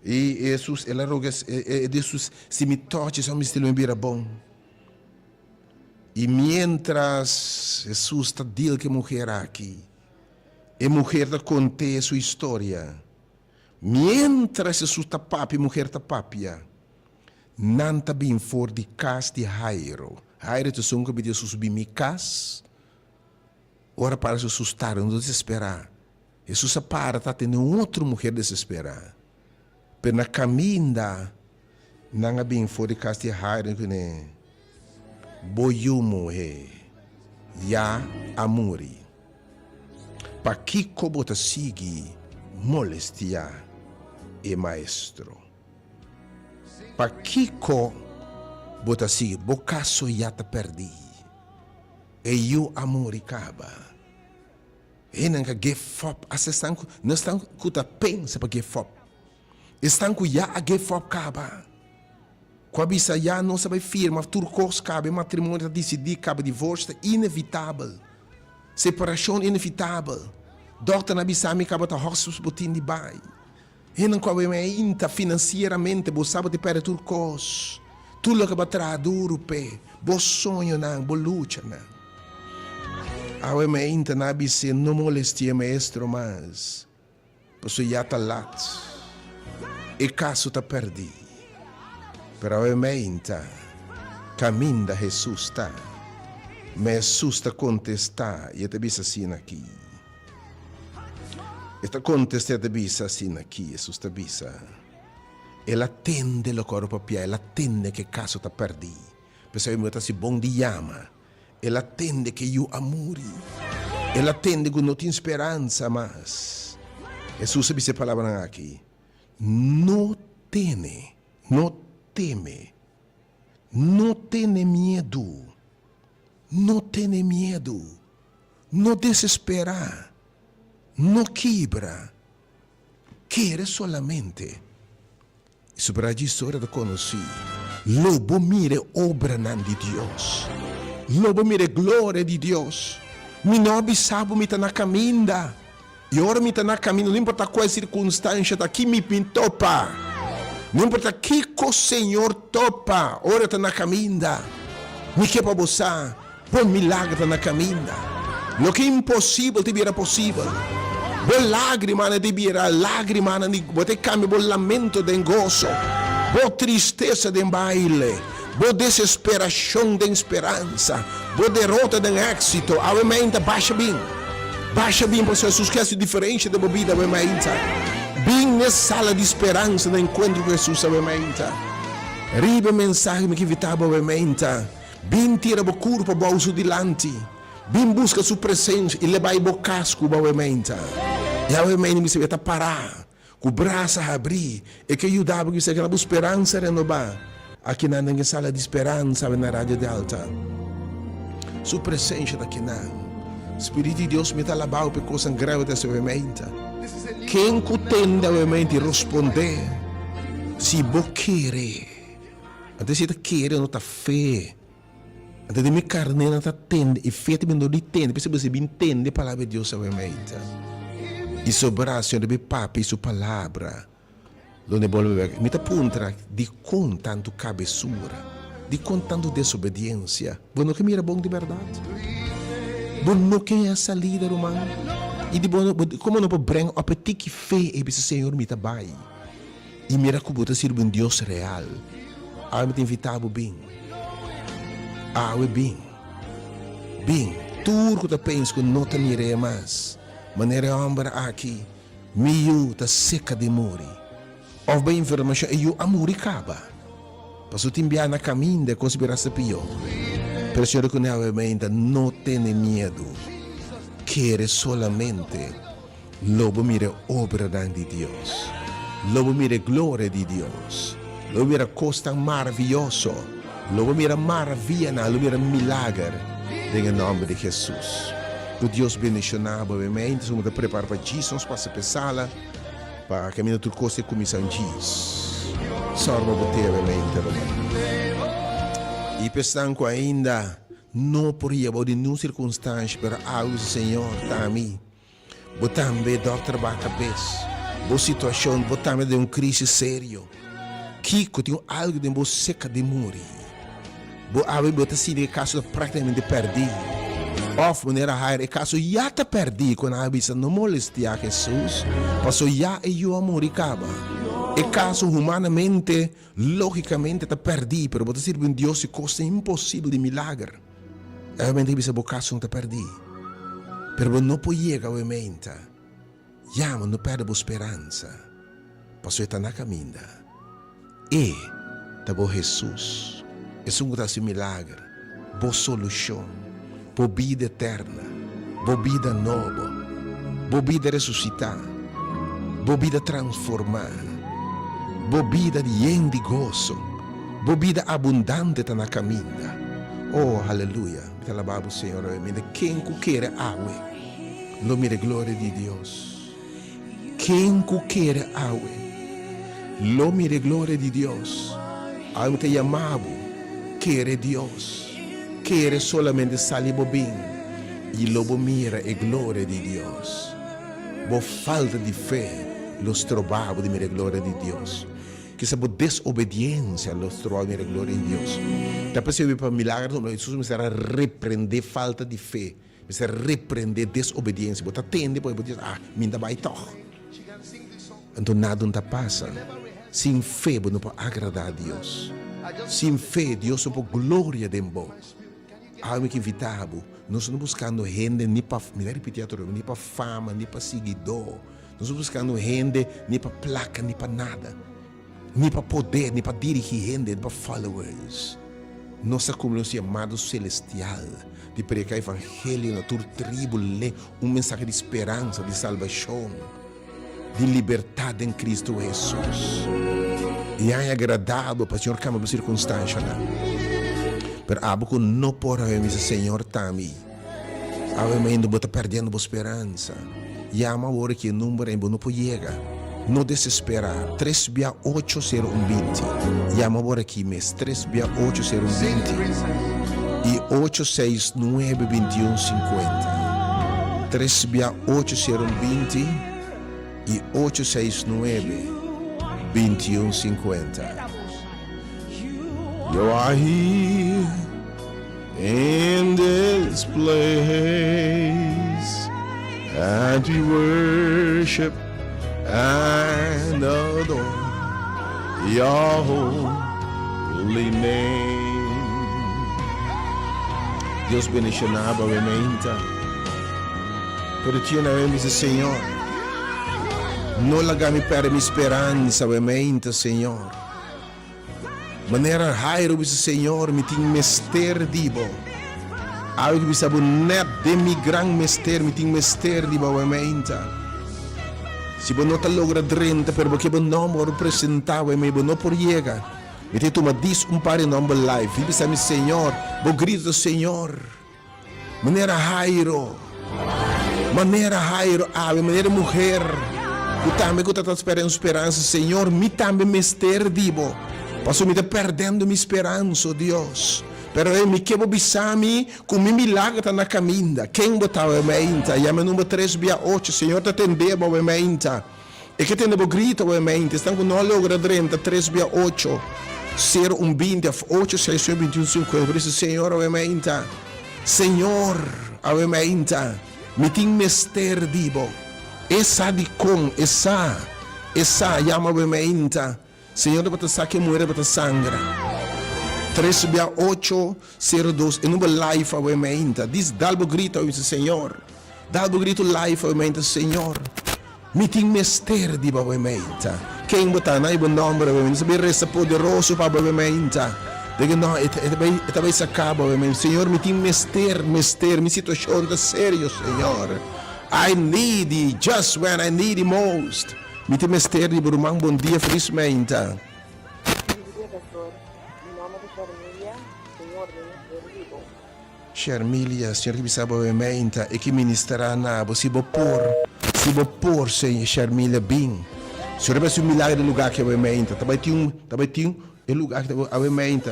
E Jesus, ela roga, Jesus, se me toque, só me estilo me vira bom. E mientras Jesus está dizendo que a mulher aqui, a mulher está contando a sua história. Mientras Jesus está papi, a mulher está papia. Nanta bem for de casa de Jairo. Jairo te songa de Jesus subir mi casa. Ora para se assustar, não desesperar. Jesus para, está tendo outra mulher desesperar. Pero na caminha, não bem for de casa de Jairo, que ne boiumo he, ya amori. Pa que bota sigue molestia e maestro. Pa Kiko bota assim, bocaço já te perdi. E eu amor acaba. E não que give up, não estão com a pensa para give up. Estão com já a give up acaba. Quando bisa já não sabe firma, turcos cabe, matrimônio decidir, cabe divórcio, inevitável. Separação inevitável. Doctor na bisa me acaba de hospital botin de bai. E não come ainda financeiramente, você sabe de perder tudo coisa. Tudo que vai trazer duro pé, você sonha não, você luta não. Awe me ainda na bise não molestia maestro mas, você já está lá. E caso está perdido. Pero awe me ainda, caminho da Jesus está. Mas Jesus está contestar e te bisa assim aqui. Esta contesta bisa assim aqui, Jesus te bisa. Ela atende o corpo pia, ela atende que caso está perdido. Pessoal, eu estou bom de llama. Ela atende que eu amori. Ela atende que não tem esperança mais. Jesus disse a palavra aqui. Não teme, não teme, não teme medo, não teme medo, não desesperar. No quebra, quiere solamente. Sobre a história da conheci. Lobo mire obra de Deus. Lobo mire glória de Deus. Mi nobi sabe me tá na caminha. E ora me tá na caminho, não importa qual circunstância, tá aqui me pintou pá. Não importa que o Senhor topa, ora está na caminha. Me que para você, bom milagre está na caminha. Lo que é impossível te virá possível. Boa lágrima te virá lágrima, você cambia bom lamento de gozo, boa tristeza de baile, boa desesperação de esperança, boa derrota de êxito. A mente baixa bem. Baixa bem para Jesus, que é diferente da vida, a mente. Bem nessa sala de esperança no encontro com Jesus, a mente. Riba mensagem que vitava a mente. Bem tira o corpo para o dilante. Bem busca sua presença e leva o casco para a mente. E a mente me se parar, com o braço a abrir, e que ajudava que você aquela esperança renovar. Aqui na sala de esperança, na rádio de alta. Sua presença daqui na. Espírito de Deus me está lavando por coisa grave dessa mente. Quem que tende a mente responder? Se você quer. Até se você quer, não está fé. Até de minha carne não está tende. E fé também não entende. Porque você entende a palavra de Deus a mente. E seu braço de papo e sua palavra. Onde volve me está puntra de contando cabeçura. De contando desobediência. Bueno, que mira bom de verdade. Bueno, que é a salida, irmão. E de bom, como não pode brincar a petit fé e esse Senhor me trabalha. E mira como você serve um Deus real. Ah, me te invitava bem. Ah, bem. Bem, tudo que você pensa que não te mire mais. Maneira ombra aqui, meio tá seca de morrer. Ou bem informação e eu amor e acaba. Para te enviar na caminho de conspiração pior. Pero Senhor, que não tenha medo. Quer solamente lobo mire obra de Deus. Lobo mire glória de Deus. Lobo mire costa maravilhoso. Lobo mire maravilha, lobo mire milagre. Em nome de Jesus. Que Deus bendicionava obviamente. Vamos preparar para Jesus, para a sala, para caminhar tudo coisa e comissão Jesus. Só uma boteia obviamente. E pensando ainda, não podia haver nenhuma circunstância para algo, Senhor, também. Também dá trabalho a cabeça. Boa situação, também de uma crise séria. Kiko tem algo de boa seca de morrer. Boa assim de caso praticamente perdido. Of maneira rara, caso já te perdi quando a vida não molestia Jesus, passou já e eu amor e acaba. E caso humanamente, logicamente te perdi, pero você serve um Deus e coisa impossível de milagre. Realmente você o caso não te perdi. Pero não pode chegar obviamente. Já não perde a esperança. Passou estar na caminho. E tá bom Jesus. É um milagre, boa solução. Boa vida eterna, boa vida nova, boa vida ressuscitar, boa vida transformar, boa vida de gozo, boa vida abundante está na caminho. Oh, aleluia. Te alabado, Senhor. Quem quer água, lo mire glória de Deus. Quem quer água, lo mire glória de Deus. Algo te chamado, quer Deus. Quer solamente salir bem e logo mira a glória de Deus. Por falta de fé, los trovava de mira a glória de Deus. Que se por desobediência, los trovava de mira a glória de Deus. Depois eu vi para milagres, Jesus me será repreender falta de fé, me será repreender desobediência. Você atende, depois você diz, me dá vai toch. Então nada não passa. Sem fé, você não pode agradar a Deus. Sem fé, Deus não pode glória de Deus. Algo que invitava, nós não buscando gente nem para, me repetir nem para fama, nem para seguidor. Nós não buscando gente nem para placa, nem para nada. Nem para poder, nem para dirigir gente, nem para followers. Nossa comunidade chamada celestial, de pregar o evangelho na tua tribo, mensagem de esperança, de salvação, de liberdade em Cristo Jesus. E é agradável para o Senhor cama por circunstância. Pero abo não pode ver Senhor também. Obviamente você está perdendo a esperança. E há uma hora que o número não pode chegar. Não desesperar. 3680120. E há uma hora que mês 3680120 e 8692150. 3680120 e 2150. You are here in this place, and we worship and adore your holy name. Deus bendicionava a menta. Pero tinha na mente, Senhor, não lagami para minha esperança, a menta, Senhor. Maneira rairo bisa Senhor, me tem mester dibo. Awe que bisa net de mi gran mester, me tem mester dibo, a menta. Se você não está logra drenta, pero porque você não representava, mas você não por llegar. Me tem toma dis par de nome live. E bisa mi Senhor, bo grito Senhor. Maneira rairo, ave, maneira mulher. Eu também estou esperando esperança, Senhor, me também mester dibo. Passo me perdendo minha esperança, oh Deus. Pero eu me quebo bisami com mi milagre tá na caminha. Quem botava a menta? E a meu número 368, Senhor, te atendeu a menta. E que tem o grito a menta. Estão com nós logra 30, 368, 0120, 8612150. Por isso, Senhor, a menta. Senhor, a menta. Me tem mester dibo. Essa de com, essa, chama a menta. Senhor, bota saque moeda, bota sangra. 36802, e número live a menta. Diz, dalbo grito ao Senhor. Dalbo grito live a menta, Senhor. Me tem mester de a menta. Quem botar na ibo nome a menta, sabe resta poderoso para a menta. Diga não, vai sacar a menta. Senhor, me tem mester, minha situação está séria, Senhor. I need it just when I need it most. Me tem mester de Burumang, bom dia, felizmente. Bom dia, pastor. Meu nome é Charmília, Senhor, ministro. Charmília, Senhor, que me sabe obviamente, e que ministrará na se vou pôr, Senhor, Charmília, bem. Senhor, vai ser um milagre do lugar que é obviamente. Também tem um lugar que é obviamente.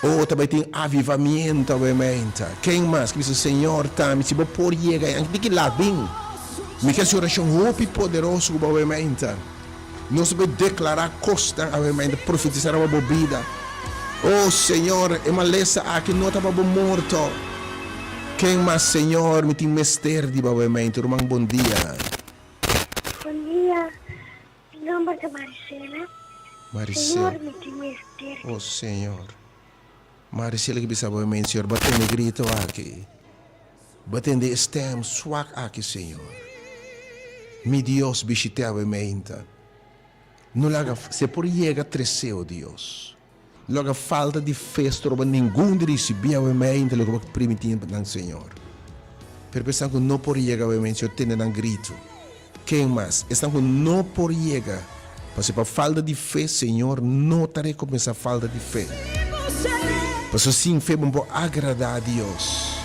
Ou também tem avivamento, obviamente. Quem mais? Que diz, Senhor, tá, me se vou pôr, chega, e que lá, bem. Me quer ser oração roupa poderoso, obviamente. Nós vamos declarar costa, obviamente, profetizar uma bebida. Oh, Senhor, é uma lesa aqui não estava morto. Quem mais, Senhor, me tem mester de obviamente. Irmão, bom dia. Bom dia. Meu nome é Maricela. Maricela. Senhor, me tem mester. Oh, Senhor. Maricela, que bisa obviamente, Senhor, batendo grito aqui. Batendo estem swak aqui, Senhor. Mi Dios visitava a mente. Não laga, se por chega cresceu Deus. Logo falta de festa, não ninguém de receber a mente, logo primitivo para o Senhor. Pero pensando que não por chegar a mente, eu tenho um grito. Quem mais? Estão com não por chegar. Porque para falta de fé, Senhor, não te recompensa a falta de fé. Porque sim, fé não pode agradar a Deus.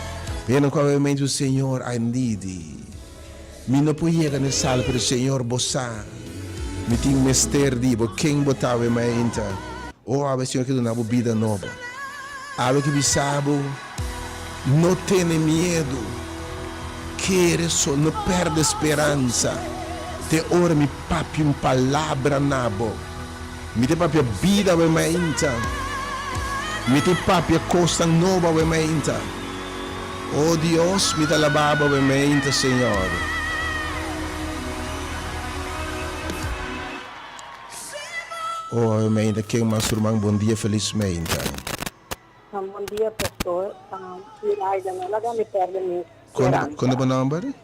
Vendo com a mente o Senhor, I need it. Me não pode chegar nessa sala para o Senhor boçar. Me tem mester dibo, quem botava em minha mente. Ou a Senhor que dá uma vida nova. A que me sabe, não tenha medo. Querer só, não perde esperança. Te ora me papi uma palavra nabo. Me te papi a vida em minha mente. Me te papi a costa nova em minha mente. Oh Deus, me te alababa em minha mente, Senhor. Oh, amém. Quem mais, irmão? Bom dia, felizmente. Bom dia, pastor. Iraida, não laga me perde minha esperança. Quando é o nome?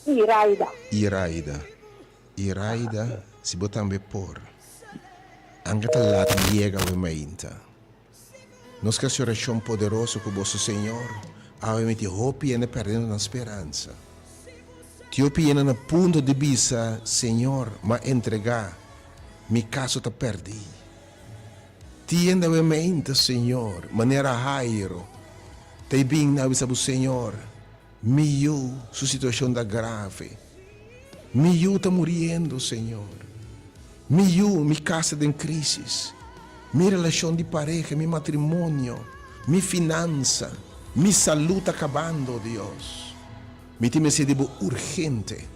Iraida. Iraida, se botar me por. Anche lá chega a mente. Nós queremos oração poderosa com o vosso Senhor. Avamente, hope e perdendo a esperança. Ti hope na ponto de vista, Senhor, mas entregar. Mi caso está perdido. Tienda a mente, Senhor, maneira rairo. Te bem na vista do Senhor. Miu, sua situação está grave. Miu está morrendo, Senhor. Miu, mi casa está em crise. Mi relação de pareja, mi matrimônio, mi finança, mi saúde está acabando, Deus. Mi time se debo urgente.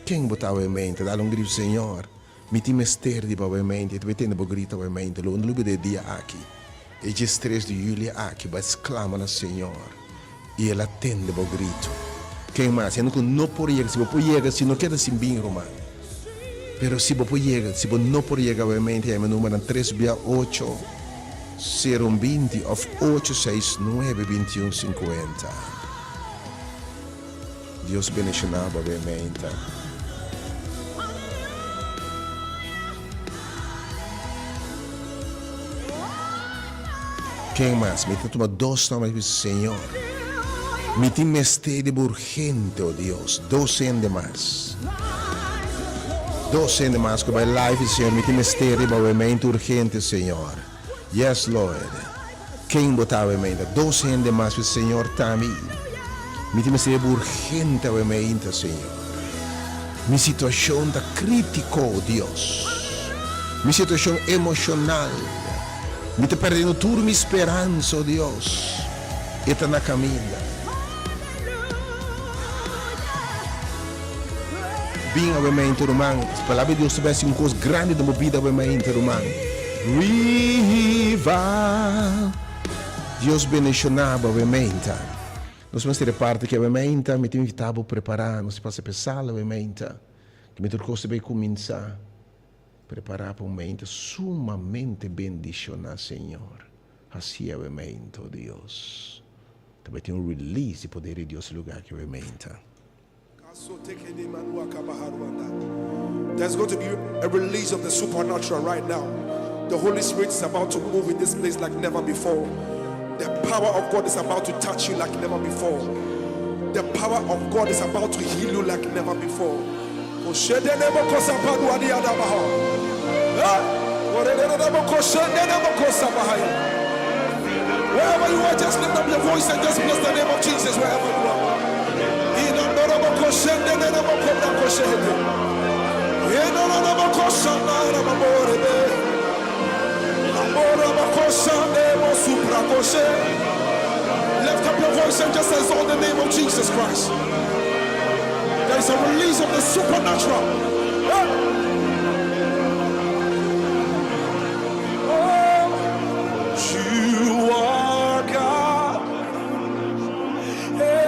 Quem botava em mente? Dá grito, Senhor. Miti misteri obviamente, tu vedi grita obviamente, lo lubi de dia aqui. E dia 3 de julho aqui, vai exclama na Senhor. E ela atende o grito. Quem mais? Eu não por chegar, se você chegar, se não quer assim bem, Romano. Pero se você chegar, se você não por chegar obviamente, é meu número 368 020 of 869 2150. Deus bendicionava obviamente. Quem mais? Me tem tomado 2 nomes do Senhor. Me tem mistério urgente, oh Deus. 12 de mais. 12 de mais que vai live, Senhor. Me tem mistério obviamente urgente, Senhor. Yes, Lord. Quem botava obviamente? 12 de mais, o Senhor também. Me tem mistério urgente, obviamente, Senhor. Minha situação está crítica, oh Deus. Minha situação emocional. Me está perdendo toda minha esperança, oh Deus. E está na caminho. Bem, obviamente, irmão. A palavra de Deus tivesse uma coisa grande da minha vida, obviamente, irmão. Riva. Deus bendicionava, obviamente. Nós vamos ter parte que, obviamente, me tem invitado a preparar. Não se passa a pensar, obviamente. Que me trouxe bem começar. Preparar para um momento sumamente bendicional, Senhor. Assim é o momento, Deus. Também tem um release de poder de Deus no lugar que é o momento. There's going to be a release of the supernatural right now. The Holy Spirit is about to move in this place like never before. The power of God is about to touch you like never before. The power of God is about to heal you like never before. Wherever you are, just lift up your voice and just bless the name of Jesus wherever you are. Lift up your voice and just exalt the name of Jesus Christ. There is a release of the supernatural. You are God, Elohim,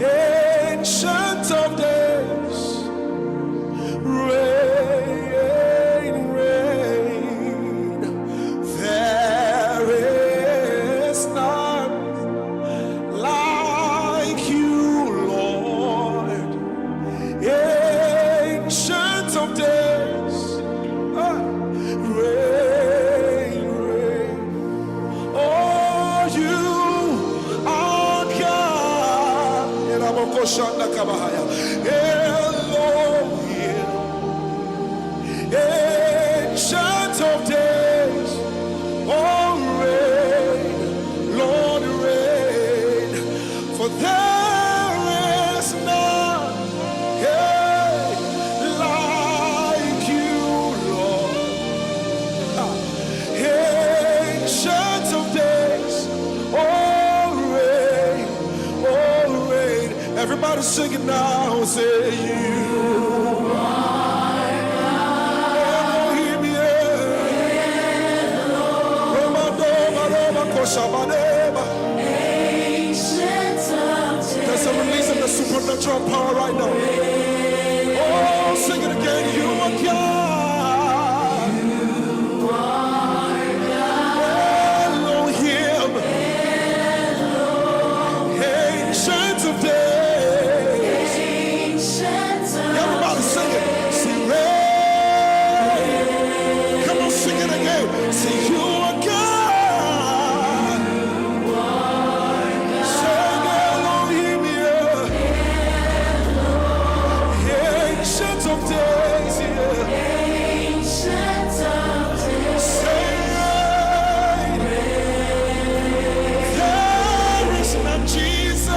Ancient of Days, reign, reign. There is none like you, Lord, Ancient of Days. Reign, reign. Oh, you are God. Elohim, Ancient of Days. Oh, reign, Lord, reign. For there is none like you, Lord. Ancient of Days, oh reign. Everybody sing it now, say you are Elohim, there's a release of the supernatural power right now. Oh, sing it again, you are God. Elohim, Ancient of Days. Everybody sing it. Sing reign. Come on, sing it again. Say you are God. Sing Elohim, yeah. Ancient of Days, yeah. Say reign. There is none, Jesus.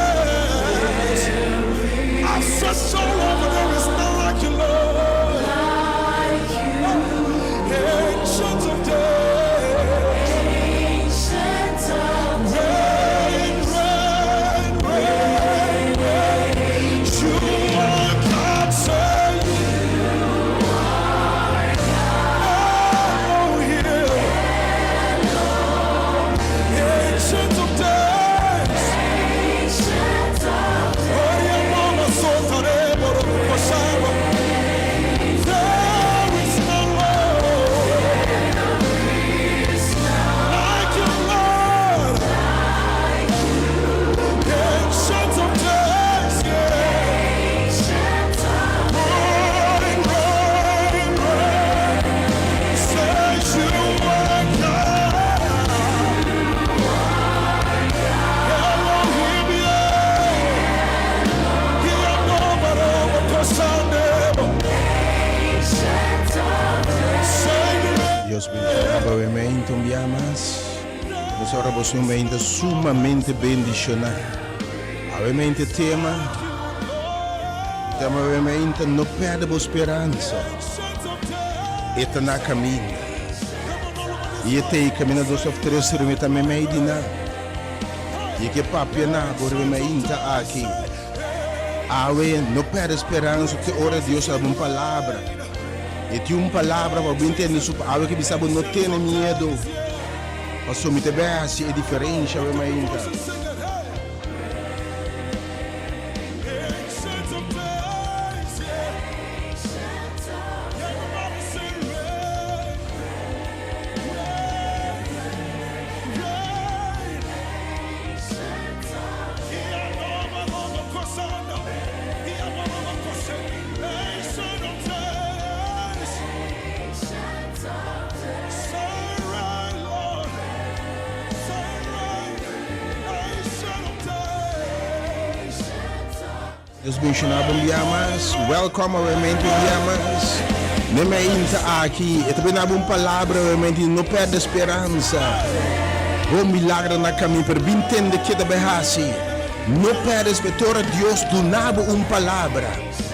I've searched all over, there is none like you, Lord. Ancient of Days. bombiamas. Nós oramos numa ainda sumamente bendicional. Obviamente tema obviamente não perde a esperança. Está na caminho. E até caminho dos três ruas também me dina. E que papi na agora me ainda aqui. Awe não perde a esperança que ora Deus sabe uma palavra. E tem uma palavra para entender isso. Awe que sabe não ter medo. Assumir te bem é diferente awe me ainda. Deus bendicionar bombiamas. Welcome realmente bombiamas. Nem me ainda aqui. E também há uma palavra realmente não perde a esperança. O milagre na caminho para bem entender que da berrace. Não perde a esperança. Deus do nabo uma palavra.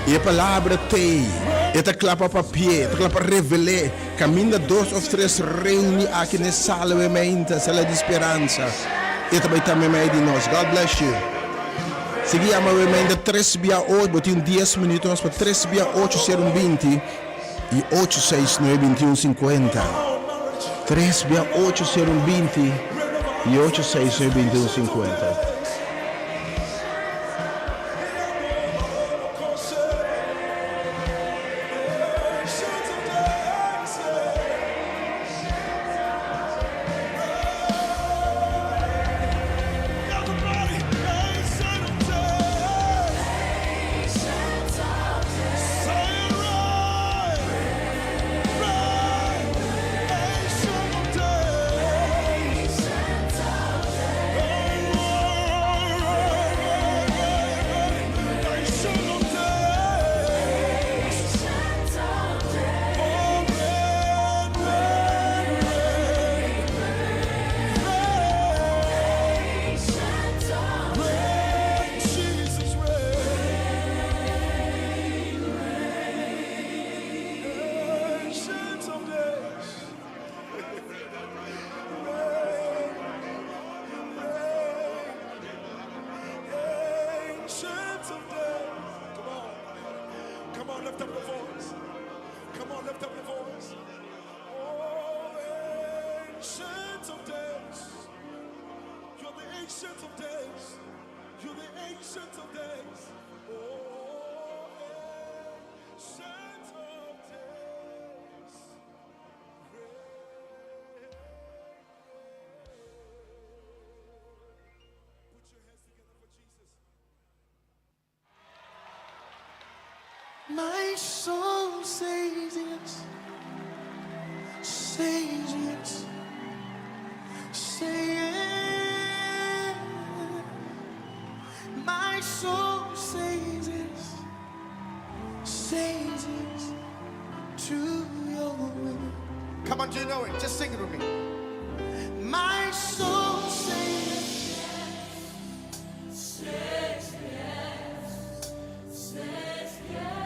E a palavra tem. E te clapa para pé. Te clapa revelar. Caminha dois ou três reúne aqui nessa sala realmente. Sala de esperança. E também me de nós. God bless you. Seguiamo ovviamente 3 via 8, botiamo 10 minuti, per 3 via 8 ser 20 e 8 6 9 21 50. 3 via 8 ser 20 e 8 6 9 21 50. My soul says yes, says yes, say yes. My soul says yes, says yes to your will. Come on, do you know it? Just sing it with me. My soul says yes, says yes, says yes.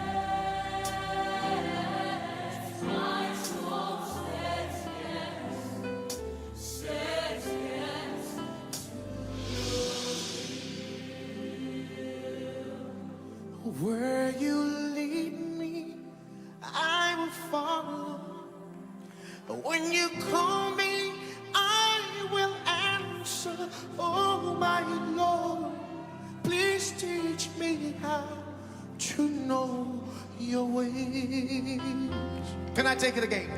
Where you lead me, I will follow. When you call me, I will answer. Oh my Lord, please teach me how to know your ways. Can I take it again?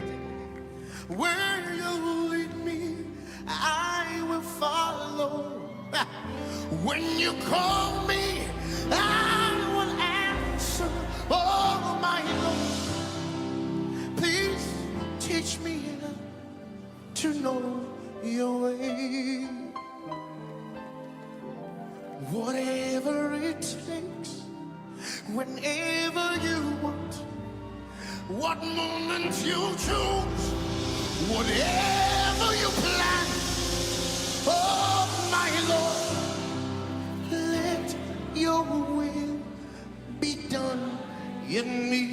Where you lead me, I will follow. When you call me, I will answer. Oh my Lord, please teach me to know your way. Whatever it takes, whenever you want, what moment you choose, whatever whatever you plan, oh my Lord, let your will be done in me.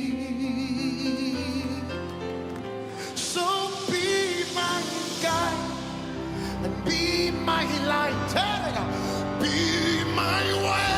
So be my guide and be my light, be my way.